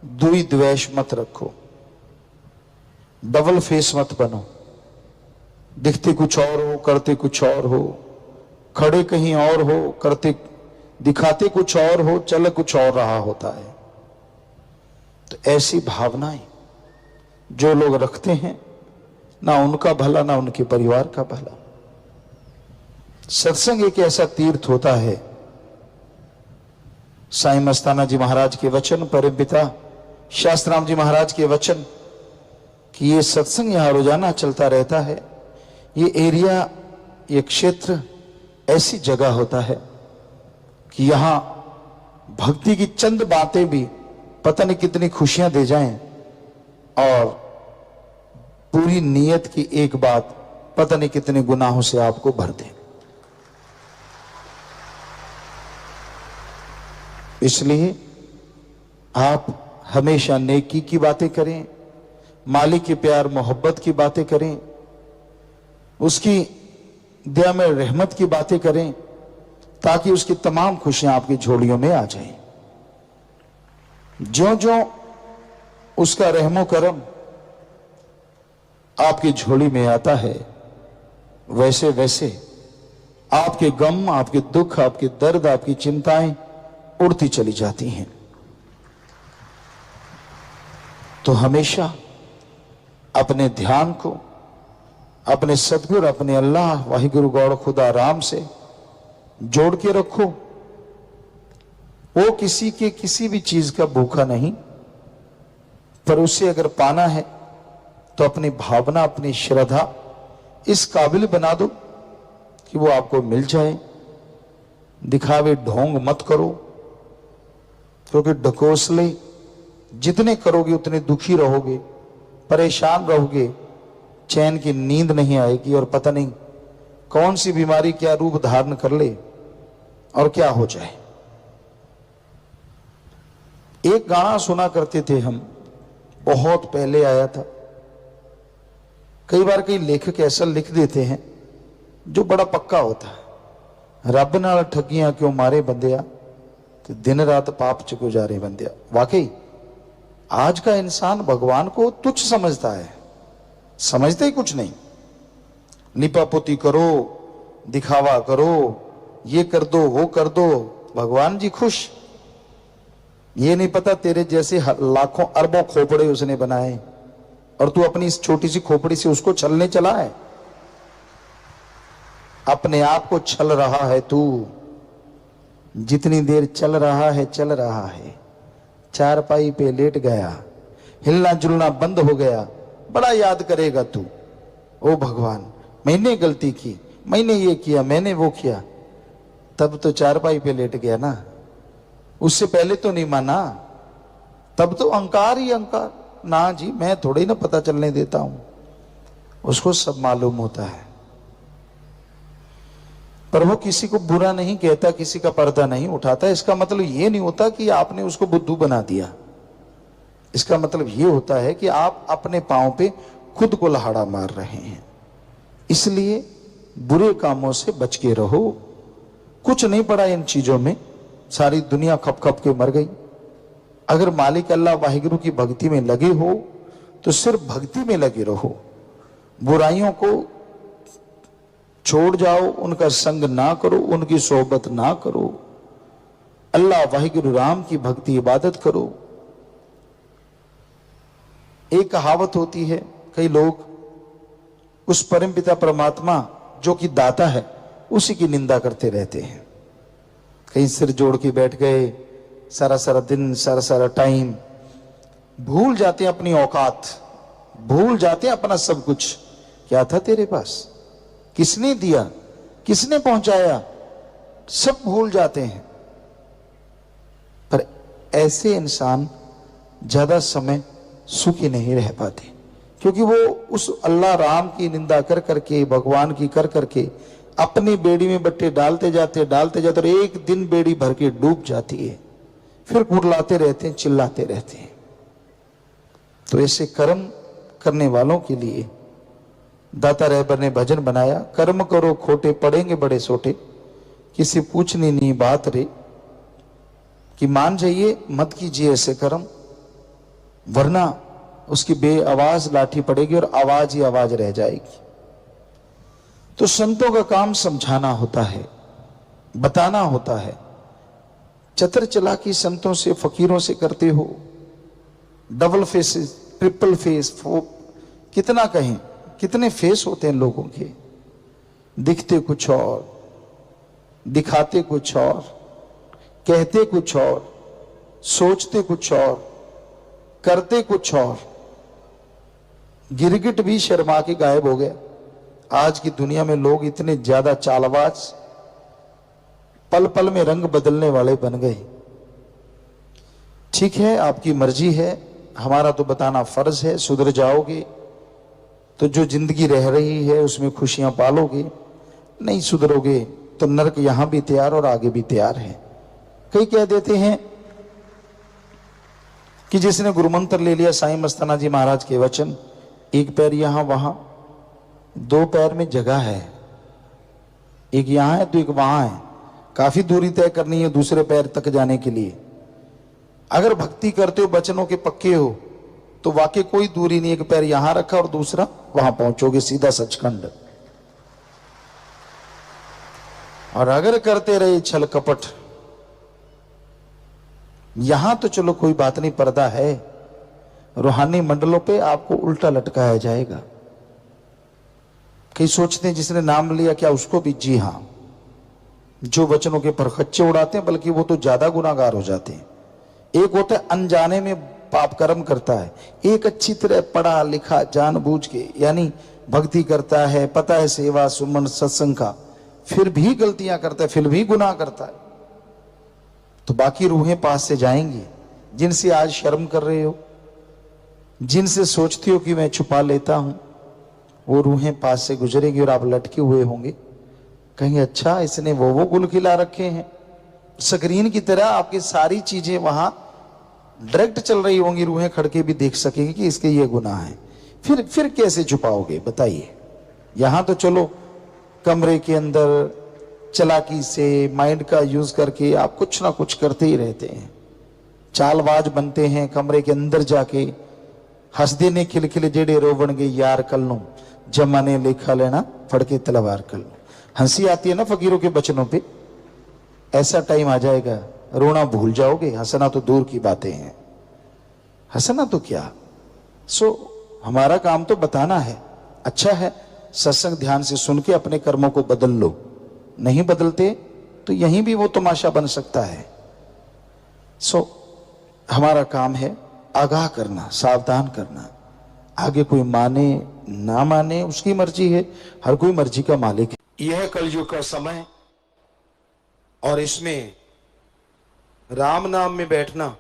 दुई द्वेष मत रखो, डबल फेस मत बनो, दिखते कुछ और हो करते कुछ और हो, खड़े कहीं और हो करते दिखाते कुछ और हो, चल कुछ और रहा होता है। तो ऐसी भावनाएं जो लोग रखते हैं, ना उनका भला ना उनके परिवार का भला। सत्संग एक ऐसा तीर्थ होता है, साईं मस्ताना जी महाराज के वचन, परम पिता शास्त्राम जी महाराज के वचन कि ये सत्संग यहां रोजाना चलता रहता है। ये एरिया, ये क्षेत्र ऐसी जगह होता है कि यहां भक्ति की चंद बातें भी पता नहीं कितनी खुशियां दे जाएं, और पूरी नीयत की एक बात पता नहीं कितने गुनाहों से आपको भर दे। इसलिए आप हमेशा नेकी की बातें करें, मालिक के प्यार मोहब्बत की बातें करें, उसकी दया में रहमत की बातें करें, ताकि उसकी तमाम खुशियां आपकी झोलियों में आ जाएं। ज्यों ज्यों उसका रहमो करम आपकी झोली में आता है, वैसे वैसे आपके गम, आपके दुख, आपके दर्द, आपकी चिंताएं उड़ती चली जाती हैं। तो हमेशा अपने ध्यान को अपने सतगुरु, अपने अल्लाह वाहिगुरु गौड़ खुदा राम से जोड़ के रखो। वो किसी के किसी भी चीज का भूखा नहीं, पर उसे अगर पाना है तो अपनी भावना, अपनी श्रद्धा इस काबिल बना दो कि वो आपको मिल जाए। दिखावे ढोंग मत करो, क्योंकि ढकोसले जितने करोगे उतने दुखी रहोगे, परेशान रहोगे, चैन की नींद नहीं आएगी, और पता नहीं कौन सी बीमारी क्या रूप धारण कर ले और क्या हो जाए। एक गाना सुना करते थे हम, बहुत पहले आया था। कई बार कई लेखक ऐसा लिख देते हैं जो बड़ा पक्का होता है, रब नाल ठगियां क्यों मारे बंदिया, तो दिन रात पाप च गुजारे बंदिया। वाकई आज का इंसान भगवान को तुच्छ समझता है, समझते ही कुछ नहीं। लिपापोती करो, दिखावा करो, ये कर दो वो कर दो, भगवान जी खुश। ये नहीं पता तेरे जैसे लाखों अरबों खोपड़े उसने बनाए, और तू अपनी इस छोटी सी खोपड़ी से उसको छलने चला है। अपने आप को छल रहा है तू। जितनी देर चल रहा है चल रहा है, चारपाई पे लेट गया, हिलना जुलना बंद हो गया, बड़ा याद करेगा तू। ओ भगवान, मैंने गलती की, मैंने ये किया, मैंने वो किया। तब तो चारपाई पे लेट गया ना, उससे पहले तो नहीं माना। तब तो अहंकार ही अहंकार। ना जी, मैं थोड़ी ना पता चलने देता हूं, उसको सब मालूम होता है। पर वो किसी को बुरा नहीं कहता, किसी का पर्दा नहीं उठाता। इसका मतलब ये नहीं होता कि आपने उसको बुद्धू बना दिया। इसका मतलब ये होता है कि आप अपने पांव पे खुद को लहाड़ा मार रहे हैं। इसलिए बुरे कामों से बच के रहो। कुछ नहीं पड़ा इन चीजों में, सारी दुनिया खप खप के मर गई। अगर मालिक अल्लाह वाहिगुरु की भक्ति में लगे हो तो सिर्फ भक्ति में लगे रहो, बुराइयों को छोड़ जाओ, उनका संग ना करो, उनकी सोहबत ना करो। अल्लाह वाहिगुरु राम की भक्ति इबादत करो। एक कहावत होती है, कई लोग उस परमपिता परमात्मा जो कि दाता है उसी की निंदा करते रहते हैं। कहीं सिर जोड़ के बैठ गए, सारा सारा दिन, सारा सारा टाइम, भूल जाते हैं अपनी औकात, भूल जाते हैं अपना सब कुछ। क्या था तेरे पास, किसने दिया, किसने पहुंचाया, सब भूल जाते हैं। पर ऐसे इंसान ज्यादा समय सुखी नहीं रह पाते, क्योंकि वो उस अल्लाह राम की निंदा कर करके, भगवान की कर करके अपनी बेड़ी में बट्टे डालते जाते और एक दिन बेड़ी भर के डूब जाती है, फिर कुड़लाते रहते हैं, चिल्लाते रहते हैं। तो ऐसे कर्म करने वालों के लिए दाता रहबर ने भजन बनाया, कर्म करो खोटे पड़ेंगे बड़े सोटे, किसी पूछनी नहीं बात रे, कि मान जाइए मत कीजिए ऐसे कर्म, वरना उसकी बेआवाज लाठी पड़ेगी और आवाज ही आवाज रह जाएगी। तो संतों का काम समझाना होता है, बताना होता है। चतर चालाकी संतों से, फकीरों से करते हो, डबल फेसेस, ट्रिपल फेस, कितना कहें, कितने फेस होते हैं लोगों के, दिखते कुछ और, दिखाते कुछ और, कहते कुछ और, सोचते कुछ और, करते कुछ और। गिरगिट भी शर्मा के गायब हो गया। आज की दुनिया में लोग इतने ज्यादा चालबाज, पल पल में रंग बदलने वाले बन गए। ठीक है, आपकी मर्जी है, हमारा तो बताना फर्ज है। सुधर जाओगे तो जो जिंदगी रह रही है उसमें खुशियां पालोगे, नहीं सुधरोगे तो नरक यहां भी तैयार और आगे भी तैयार है। कई कह देते हैं कि जिसने गुरुमंत्र ले लिया साईं मस्ताना जी महाराज के वचन, एक पैर यहां वहां, दो पैर में जगह है, एक यहां है तो एक वहां है, काफी दूरी तय करनी है दूसरे पैर तक जाने के लिए। अगर भक्ति करते हो, वचनों के पक्के हो, तो वाकई कोई दूरी नहीं, एक पैर यहां रखा और दूसरा वहां पहुंचोगे सीधा सचखंड। और अगर करते रहे छल कपट, यहां तो चलो कोई बात नहीं, पर्दा है, रूहानी मंडलों पे आपको उल्टा लटकाया जाएगा। कई सोचते हैं जिसने नाम लिया क्या उसको भी? जी हां, जो वचनों के परखच्चे उड़ाते हैं बल्कि वो तो ज्यादा गुनाहगार हो जाते हैं। एक होता है अनजाने में पाप कर्म करता है, एक अच्छी तरह पढ़ा लिखा जानबूझ के यानी भक्ति करता है, पता है सेवा सुमन सत्संग का, फिर भी गलतियां करता है, फिर भी गुनाह करता है। तो बाकी रूहें पास से जाएंगी, जिनसे आज शर्म कर रहे हो, जिनसे सोचती हो कि मैं छुपा लेता हूं, वो रूहें पास से गुजरेंगी और आप लटके हुए होंगे। कहेंगे अच्छा इसने वो गुल खिला रखे हैं। स्क्रीन की तरह आपकी सारी चीजें वहां डायरेक्ट चल रही होंगी, रूहें खड़के भी देख सकेंगे कि इसके ये गुनाह है। फिर कैसे छुपाओगे बताइए? यहां तो चलो कमरे के अंदर चालाकी से माइंड का यूज करके आप कुछ ना कुछ करते ही रहते हैं, चालबाज बनते हैं। कमरे के अंदर जाके हंसदे ने खिलखिले जेड़े रोवण गए यार कल जमाने लेखा लेना फड़के तलवार कल। हंसी आती है ना फकीरों के बचनों पे, ऐसा टाइम आ जाएगा रोना भूल जाओगे, हंसना तो दूर की बातें हैं, हंसना तो क्या। हमारा काम तो बताना है। अच्छा है सत्संग ध्यान से सुन के अपने कर्मों को बदल लो, नहीं बदलते तो यहीं भी वो तमाशा बन सकता है। हमारा काम है आगाह करना, सावधान करना। आगे कोई माने ना माने उसकी मर्जी है, हर कोई मर्जी का मालिक है। यह कलयुग का समय और इसमें राम नाम में बैठना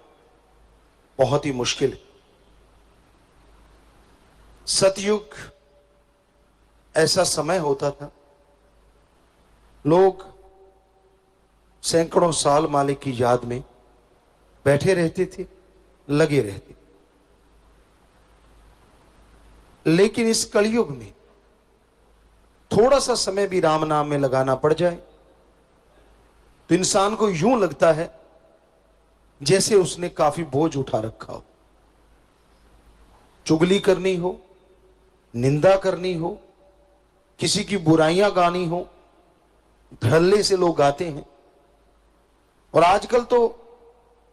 बहुत ही मुश्किल है। सतयुग ऐसा समय होता था, लोग सैकड़ों साल मालिक की याद में बैठे रहते थे, लगे रहते। लेकिन इस कलयुग में थोड़ा सा समय भी राम नाम में लगाना पड़ जाए तो इंसान को यूं लगता है जैसे उसने काफी बोझ उठा रखा हो। चुगली करनी हो, निंदा करनी हो, किसी की बुराइयां गानी हो, धड़ल्ले से लोग गाते हैं, और आजकल तो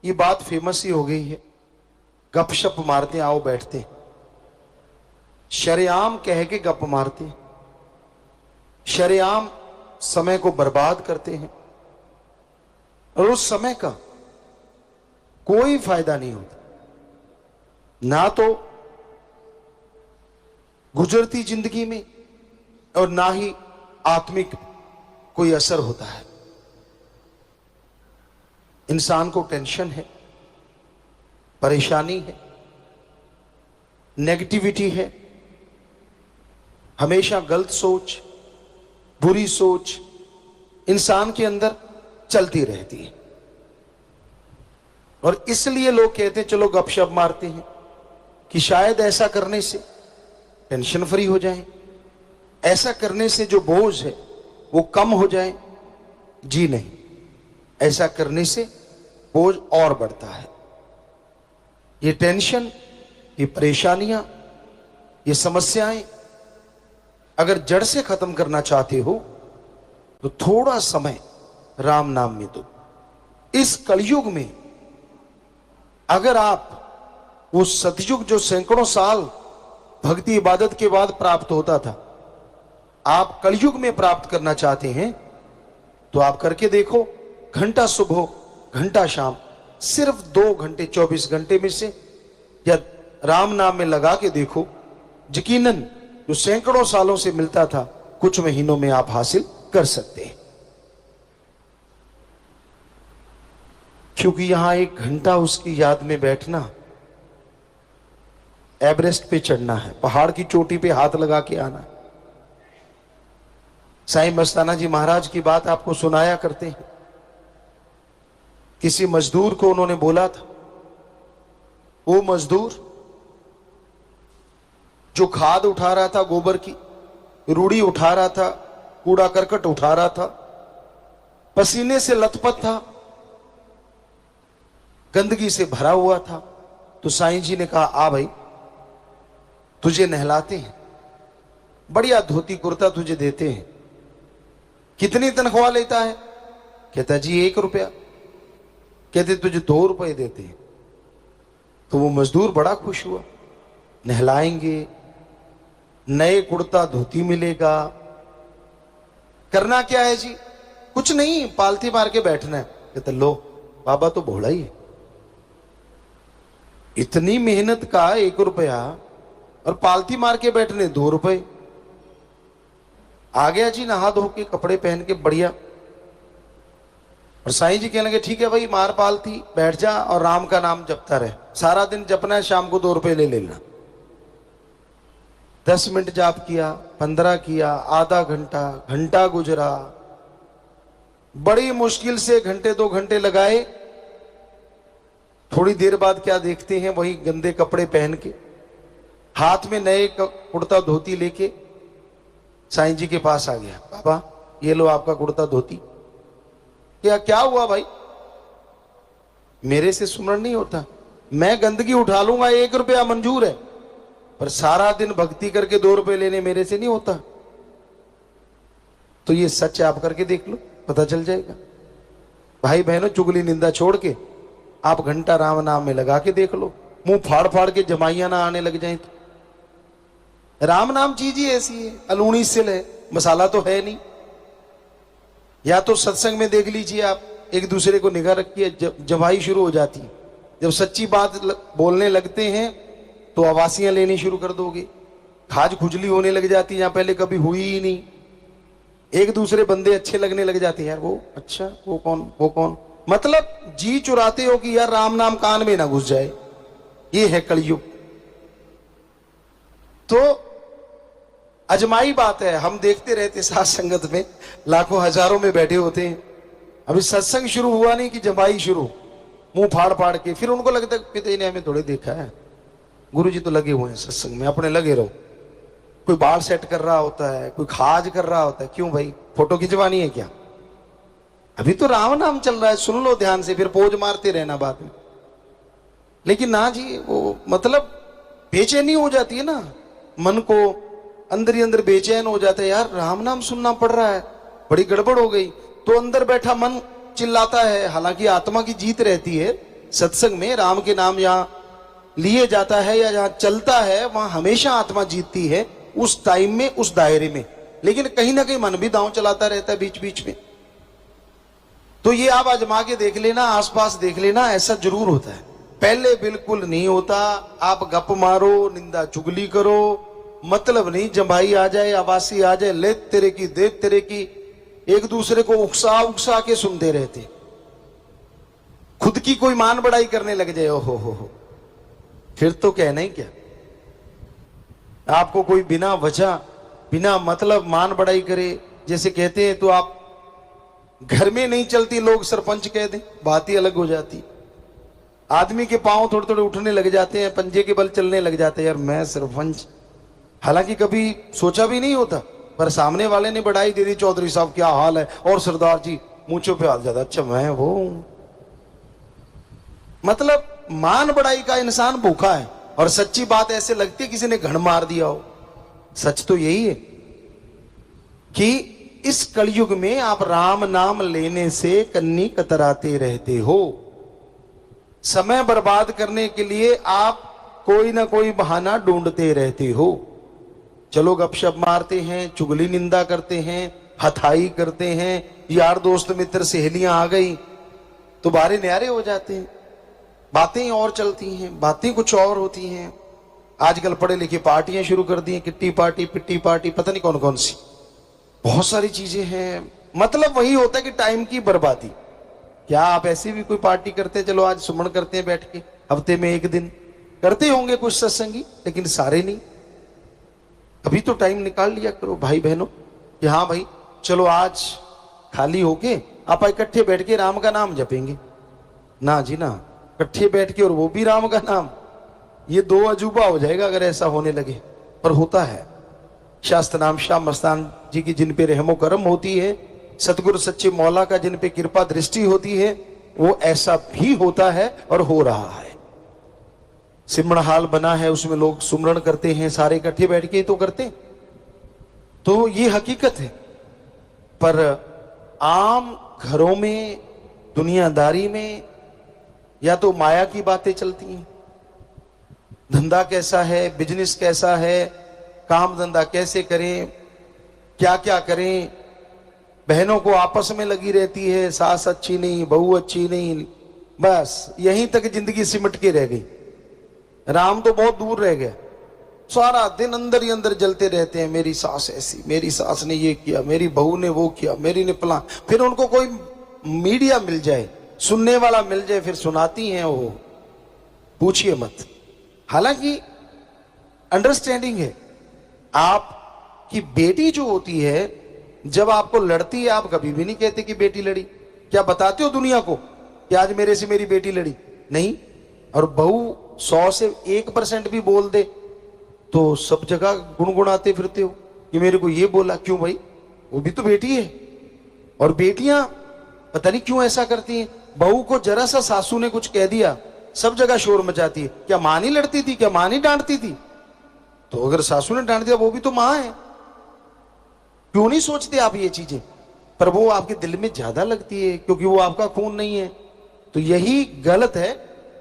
ये बात फेमस ही हो गई है, गपशप मारते आओ बैठते, शरेआम कह के गप मारते, शरेआम समय को बर्बाद करते हैं और उस समय का कोई फायदा नहीं होता, ना तो गुजरती जिंदगी में और ना ही आत्मिक कोई असर होता है। इंसान को टेंशन है, परेशानी है, नेगेटिविटी है, हमेशा गलत सोच, बुरी सोच इंसान के अंदर चलती रहती है। और इसलिए लोग कहते हैं चलो गपशप मारते हैं कि शायद ऐसा करने से टेंशन फ्री हो जाए, ऐसा करने से जो बोझ है वो कम हो जाए। जी नहीं, ऐसा करने से बोझ और बढ़ता है। ये टेंशन, ये परेशानियां, ये समस्याएं अगर जड़ से खत्म करना चाहते हो तो थोड़ा समय राम नाम में दो। इस कलयुग में अगर आप वो सतयुग जो सैकड़ों साल भक्ति इबादत के बाद प्राप्त होता था, आप कलयुग में प्राप्त करना चाहते हैं तो आप करके देखो, घंटा सुबह घंटा शाम, सिर्फ 2 घंटे 24 घंटे में से या राम नाम में लगा के देखो, यकीनन जो सैकड़ों सालों से मिलता था कुछ महीनों में आप हासिल कर सकते हैं। क्योंकि यहां 1 घंटा उसकी याद में बैठना, एवरेस्ट पे चढ़ना है, पहाड़ की चोटी पे हाथ लगा के आना। साईं मस्ताना जी महाराज की बात आपको सुनाया करते हैं। किसी मजदूर को उन्होंने बोला था, वो मजदूर जो खाद उठा रहा था, गोबर की रूढ़ी उठा रहा था, कूड़ा करकट उठा रहा था, पसीने से लथपथ था, गंदगी से भरा हुआ था। तो साईं जी ने कहा, आ भाई तुझे नहलाते हैं, बढ़िया धोती कुर्ता तुझे देते हैं। कितनी तनख्वाह लेता है? कहता जी 1 रुपया। कहते तुझे 2 रुपए देते हैं। तो वो मजदूर बड़ा खुश हुआ, नहलाएंगे, नए कुर्ता धोती मिलेगा। करना क्या है जी? कुछ नहीं, पालथी मार के बैठना है। कहते लो बाबा तो भोला ही है, इतनी मेहनत का 1 रुपया और पालथी मार के बैठने 2 रुपए। आ गया जी नहा धो के, कपड़े पहन के बढ़िया। और साईं जी कहने लगे ठीक है भाई, मार पालथी, बैठ जा और राम का नाम जपता रहे। सारा दिन जपना है, शाम को 2 रुपए ले लेना। 10 मिनट जाप किया, 15 किया, आधा घंटा, घंटा गुजरा। बड़ी मुश्किल से घंटे 2 घंटे लगाए। थोड़ी देर बाद क्या देखते हैं, वही गंदे कपड़े पहन के, हाथ में नए कुर्ता धोती लेके साईं जी के पास आ गया। बाबा ये लो आपका कुर्ता धोती। क्या हुआ भाई? मेरे से सुमरण नहीं होता, मैं गंदगी उठा लूंगा, 1 रुपया मंजूर है, पर सारा दिन भक्ति करके 2 रुपए लेने मेरे से नहीं होता। तो ये सच आप करके देख लो, पता चल जाएगा। भाई बहनों, चुगली निंदा छोड़ के आप घंटा राम नाम में लगा के देख लो, मुंह फाड़ फाड़ के जमाइयां ना आने लग जाए। तो राम नाम चीज ही ऐसी है, अलूणी सिल है, मसाला तो है नहीं। या तो सत्संग में देख लीजिए आप, एक दूसरे को निगाह रखिए, जमाई शुरू हो जाती है। जब सच्ची बात बोलने लगते हैं तो आवासियां लेनी शुरू कर दोगे, खाज खुजली होने लग जाती है जहां पहले कभी हुई ही नहीं। एक दूसरे बंदे अच्छे लगने लग जाते हैं, यार वो अच्छा, वो कौन, वो कौन। मतलब जी चुराते हो कि यार राम नाम कान में ना घुस जाए। ये है कलयुग। तो अजमाई बात है, हम देखते रहते साथ संगत में लाखों हजारों में बैठे होते हैं, अभी सत्संग शुरू हुआ नहीं कि जमाई शुरू, मुंह फाड़ फाड़ के। फिर उनको लगता है पिता ने हमें थोड़े देखा है, गुरुजी तो लगे हुए हैं सत्संग में, अपने लगे रहो। कोई बाल सेट कर रहा होता है, कोई खाज कर रहा होता है। क्यों भाई, फोटो खिंचवानी है क्या? अभी तो राम नाम चल रहा है, सुन लो ध्यान से, फिर पोज मारते रहना बाद में। लेकिन ना जी, वो मतलब बेचैनी हो जाती है ना, मन को अंदर ही अंदर बेचैन हो जाता है, यार राम नाम सुनना पड़ रहा है, बड़ी गड़बड़ हो गई। तो अंदर बैठा मन चिल्लाता है, हालांकि आत्मा की जीत रहती है सत्संग में। राम के नाम जहाँ लिए जाता है या जहाँ चलता है वहां हमेशा आत्मा जीतती है, उस टाइम में, उस दायरे में। लेकिन कहीं ना कहीं मन भी दांव चलाता रहता है बीच बीच में। तो ये आप आजमा के देख लेना, आसपास देख लेना, ऐसा जरूर होता है। पहले बिल्कुल नहीं होता। आप गप मारो, निंदा चुगली करो, मतलब नहीं, जंभाई आ जाए, आवासी आ जाए, ले तेरे की दे तेरे की, एक दूसरे को उकसा उकसा के सुनते रहते। खुद की कोई मान बढ़ाई करने लग जाए, ओहो हो, फिर तो कहना ही क्या। आपको कोई बिना वजह, बिना मतलब मान बढ़ाई करे, जैसे कहते हैं तो आप घर में नहीं चलती, लोग सरपंच कह दें, बात ही अलग हो जाती। आदमी के पांव थोड़े थोड़े उठने लग जाते हैं, पंजे के बल चलने लग जाते हैं, यार मैं सरपंच, हालांकि कभी सोचा भी नहीं होता, पर सामने वाले ने बढ़ाई दे दी, चौधरी साहब क्या हाल है, और सरदार जी मूंछों पे हाथ जाता, अच्छा मैं वो। मतलब मान बढ़ाई का इंसान भूखा है। और सच्ची बात ऐसे लगती है किसी ने घण मार दिया हो। सच तो यही है कि इस कलयुग में आप राम नाम लेने से कन्नी कतराते रहते हो। समय बर्बाद करने के लिए आप कोई ना कोई बहाना ढूंढते रहते हो। चलो गपशप मारते हैं, चुगली निंदा करते हैं, हथाई करते हैं, यार दोस्त मित्र सहेलियां आ गई तो बारे न्यारे हो जाते हैं, बातें और चलती हैं, बातें कुछ और होती हैं। आजकल पढ़े लिखे पार्टियां शुरू कर दी हैं, किट्टी पार्टी, पिट्टी पार्टी, पता नहीं कौन कौन सी, बहुत सारी चीजें हैं। मतलब वही होता है कि टाइम की बर्बादी। क्या आप ऐसी भी कोई पार्टी करते हैं, चलो आज सुमन करते हैं बैठ के, हफ्ते में एक दिन करते होंगे कुछ सत्संगी, लेकिन सारे नहीं। अभी तो टाइम निकाल लिया करो भाई बहनों कि हाँ भाई चलो आज खाली होके आप इकट्ठे बैठ के राम का नाम जपेंगे। ना जी ना, इकट्ठे बैठ के और वो भी राम का नाम, ये दो अजूबा हो जाएगा अगर ऐसा होने लगे। पर होता है। शास्त्र नाम शाह मस्तान जी की जिन पे रहमो करम होती है, सतगुरु सच्चे मौला का जिन पे कृपा दृष्टि होती है, वो ऐसा भी होता है और हो रहा है। सिमरण हाल बना है, उसमें लोग सुमरण करते हैं, सारे इकट्ठे बैठ के तो करते, तो ये हकीकत है। पर आम घरों में, दुनियादारी में या तो माया की बातें चलती हैं, धंधा कैसा है, बिजनेस कैसा है, काम धंधा कैसे करें, क्या क्या करें। बहनों को आपस में लगी रहती है, सास अच्छी नहीं, बहू अच्छी नहीं, बस यहीं तक जिंदगी सिमट के रह गई। राम तो बहुत दूर रह गया। सारा दिन अंदर ही अंदर जलते रहते हैं, मेरी सास ऐसी, मेरी सास ने ये किया, मेरी बहू ने वो किया, मेरी ने प्लान। फिर उनको कोई मीडिया मिल जाए, सुनने वाला मिल जाए, फिर सुनाती हैं वो, पूछिए मत। हालांकि अंडरस्टैंडिंग है। आपकी बेटी जो होती है, जब आपको लड़ती है, आप कभी भी नहीं कहते कि बेटी लड़ी। क्या बताते हो दुनिया को कि आज मेरे से मेरी बेटी लड़ी? नहीं। और बहू 100 से 1% भी बोल दे तो सब जगह गुनगुनाते फिरते हो कि मेरे को ये बोला। क्यों भाई, वो भी तो बेटी है। और बेटियां पता नहीं क्यों ऐसा करती हैं, बहू को जरा सा सासू ने कुछ कह दिया, सब जगह शोर मचाती है। क्या मां नहीं लड़ती थी, क्या मां नहीं डांटती थी? तो अगर सासू ने डांट दिया, वो भी तो मां है। क्यों नहीं सोचते आप ये चीजें? पर वो आपके दिल में ज्यादा लगती है क्योंकि वो आपका खून नहीं है। तो यही गलत है।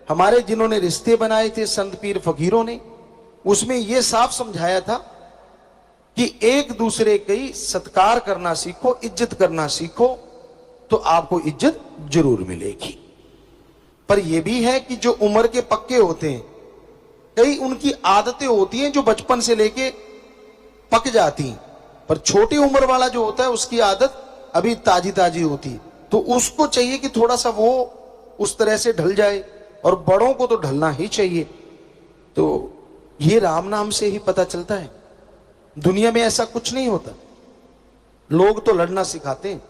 हमारे जिन्होंने रिश्ते बनाए थे संत पीर फकीरों ने, उसमें यह साफ समझाया था कि एक दूसरे की सत्कार करना सीखो, इज्जत करना सीखो, तो आपको इज्जत जरूर मिलेगी। पर यह भी है कि जो उम्र के पक्के होते हैं, कई उनकी आदतें होती हैं जो बचपन से लेके पक जाती हैं, पर छोटी उम्र वाला जो होता है उसकी आदत अभी ताजी ताजी होती है। तो उसको चाहिए कि थोड़ा सा वो उस तरह से ढल जाए, और बड़ों को तो ढलना ही चाहिए। तो ये राम नाम से ही पता चलता है। दुनिया में ऐसा कुछ नहीं होता। लोग तो लड़ना सिखाते हैं।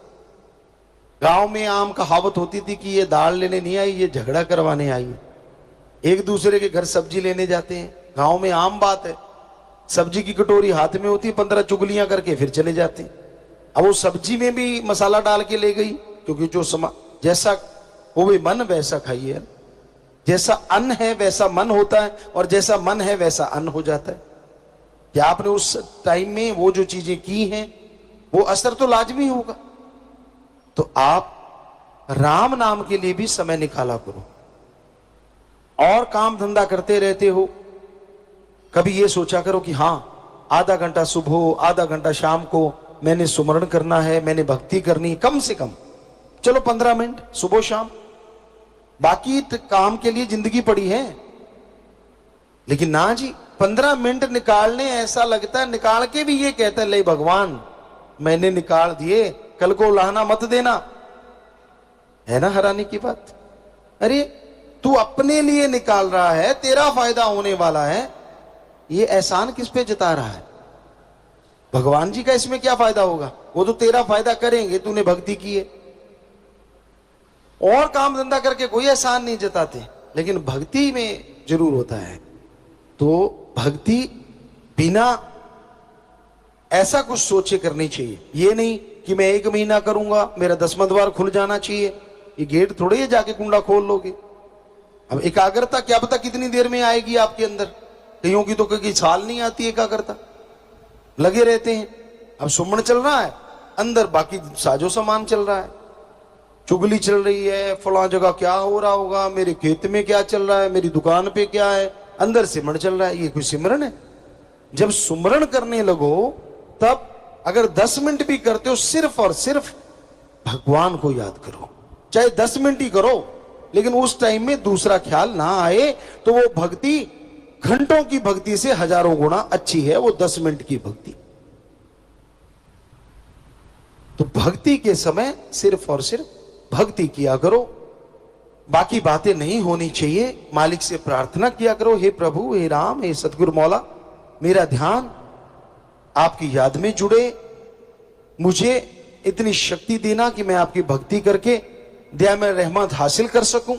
गांव में आम कहावत होती थी कि ये दाल लेने नहीं आई, ये झगड़ा करवाने आई है। एक दूसरे के घर सब्जी लेने जाते हैं, गांव में आम बात है। सब्जी की कटोरी हाथ में होती है, 15 चुगलियां करके फिर चले जाते हैं। अब वो सब्जी में भी मसाला डाल के ले गई, क्योंकि जो जैसा वो भी मन वैसा खाइए। जैसा अन्न है वैसा मन होता है, और जैसा मन है वैसा अन्न हो जाता है। क्या आपने उस टाइम में वो जो चीजें की हैं, वो असर तो लाजमी होगा। तो आप राम नाम के लिए भी समय निकाला करो। और काम धंधा करते रहते हो, कभी ये सोचा करो कि हां आधा घंटा सुबह आधा घंटा शाम को मैंने सुमरण करना है, मैंने भक्ति करनी, कम से कम चलो 15 मिनट सुबह शाम, बाकी काम के लिए जिंदगी पड़ी है। लेकिन ना जी, 15 मिनट निकालने ऐसा लगता है, निकाल के भी ये कहता है ले भगवान मैंने निकाल दिए, कल को लाना मत देना। है ना हैरानी की बात। अरे तू अपने लिए निकाल रहा है, तेरा फायदा होने वाला है, ये एहसान किस पे जता रहा है? भगवान जी का इसमें क्या फायदा होगा? वो तो तेरा फायदा करेंगे, तूने भक्ति की है। और काम धंधा करके कोई एहसान नहीं जताते, लेकिन भक्ति में जरूर होता है। तो भक्ति बिना ऐसा कुछ सोचे करनी चाहिए। ये नहीं कि मैं 1 महीना करूंगा मेरा 10वां द्वार खुल जाना चाहिए, ये गेट थोड़े ही जाके कुंडा खोल लोगे। अब एकाग्रता क्या पता कितनी देर में आएगी आपके अंदर, कईयों की तो कई साल नहीं आती एकाग्रता, लगे रहते हैं। अब सुमन चल रहा है, अंदर बाकी साजो सामान चल रहा है, चुगली चल रही है, फला जगह क्या हो रहा होगा, मेरे खेत में क्या चल रहा है, मेरी दुकान पे क्या है, अंदर सिमरण चल रहा है। ये कोई सिमरन है? जब सुमरण करने लगो तब अगर 10 मिनट भी करते हो, सिर्फ और सिर्फ भगवान को याद करो, चाहे 10 मिनट ही करो, लेकिन उस टाइम में दूसरा ख्याल ना आए, तो वो भक्ति घंटों की भक्ति से हजारों गुना अच्छी है, वो 10 मिनट की भक्ति। तो भक्ति के समय सिर्फ और सिर्फ भक्ति किया करो, बाकी बातें नहीं होनी चाहिए। मालिक से प्रार्थना किया करो, हे प्रभु, हे राम, हे सतगुरु मौला, मेरा ध्यान आपकी याद में जुड़े, मुझे इतनी शक्ति देना कि मैं आपकी भक्ति करके दया में रहमत हासिल कर सकूं।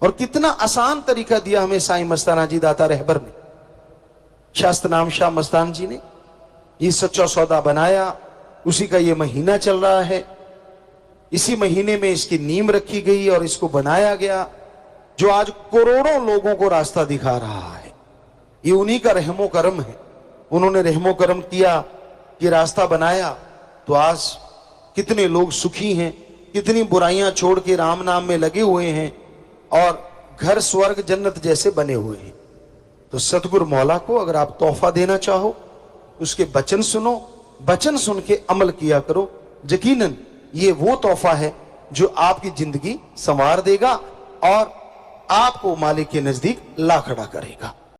और कितना आसान तरीका दिया हमें साईं मस्ताना जी दाता रहबर ने, शास्त्र नाम शाह मस्तान जी ने। ये सच्चा सौदा बनाया, उसी का ये महीना चल रहा है, इसी महीने में इसकी नींव रखी गई और इसको बनाया गया, जो आज करोड़ों लोगों को रास्ता दिखा रहा है। ये उन्हीं का रहमो करम है। उन्होंने रहमो करम किया, ये रास्ता बनाया, तो आज कितने लोग सुखी हैं, कितनी बुराइयां छोड़ के राम नाम में लगे हुए हैं और घर स्वर्ग जन्नत जैसे बने हुए हैं। तो सतगुरु मौला को अगर आप तोहफा देना चाहो, उसके वचन सुनो, वचन सुन के अमल किया करो। यकीनन ये वो तोहफा है जो आपकी जिंदगी संवार देगा और आपको मालिक के नजदीक ला खड़ा करेगा।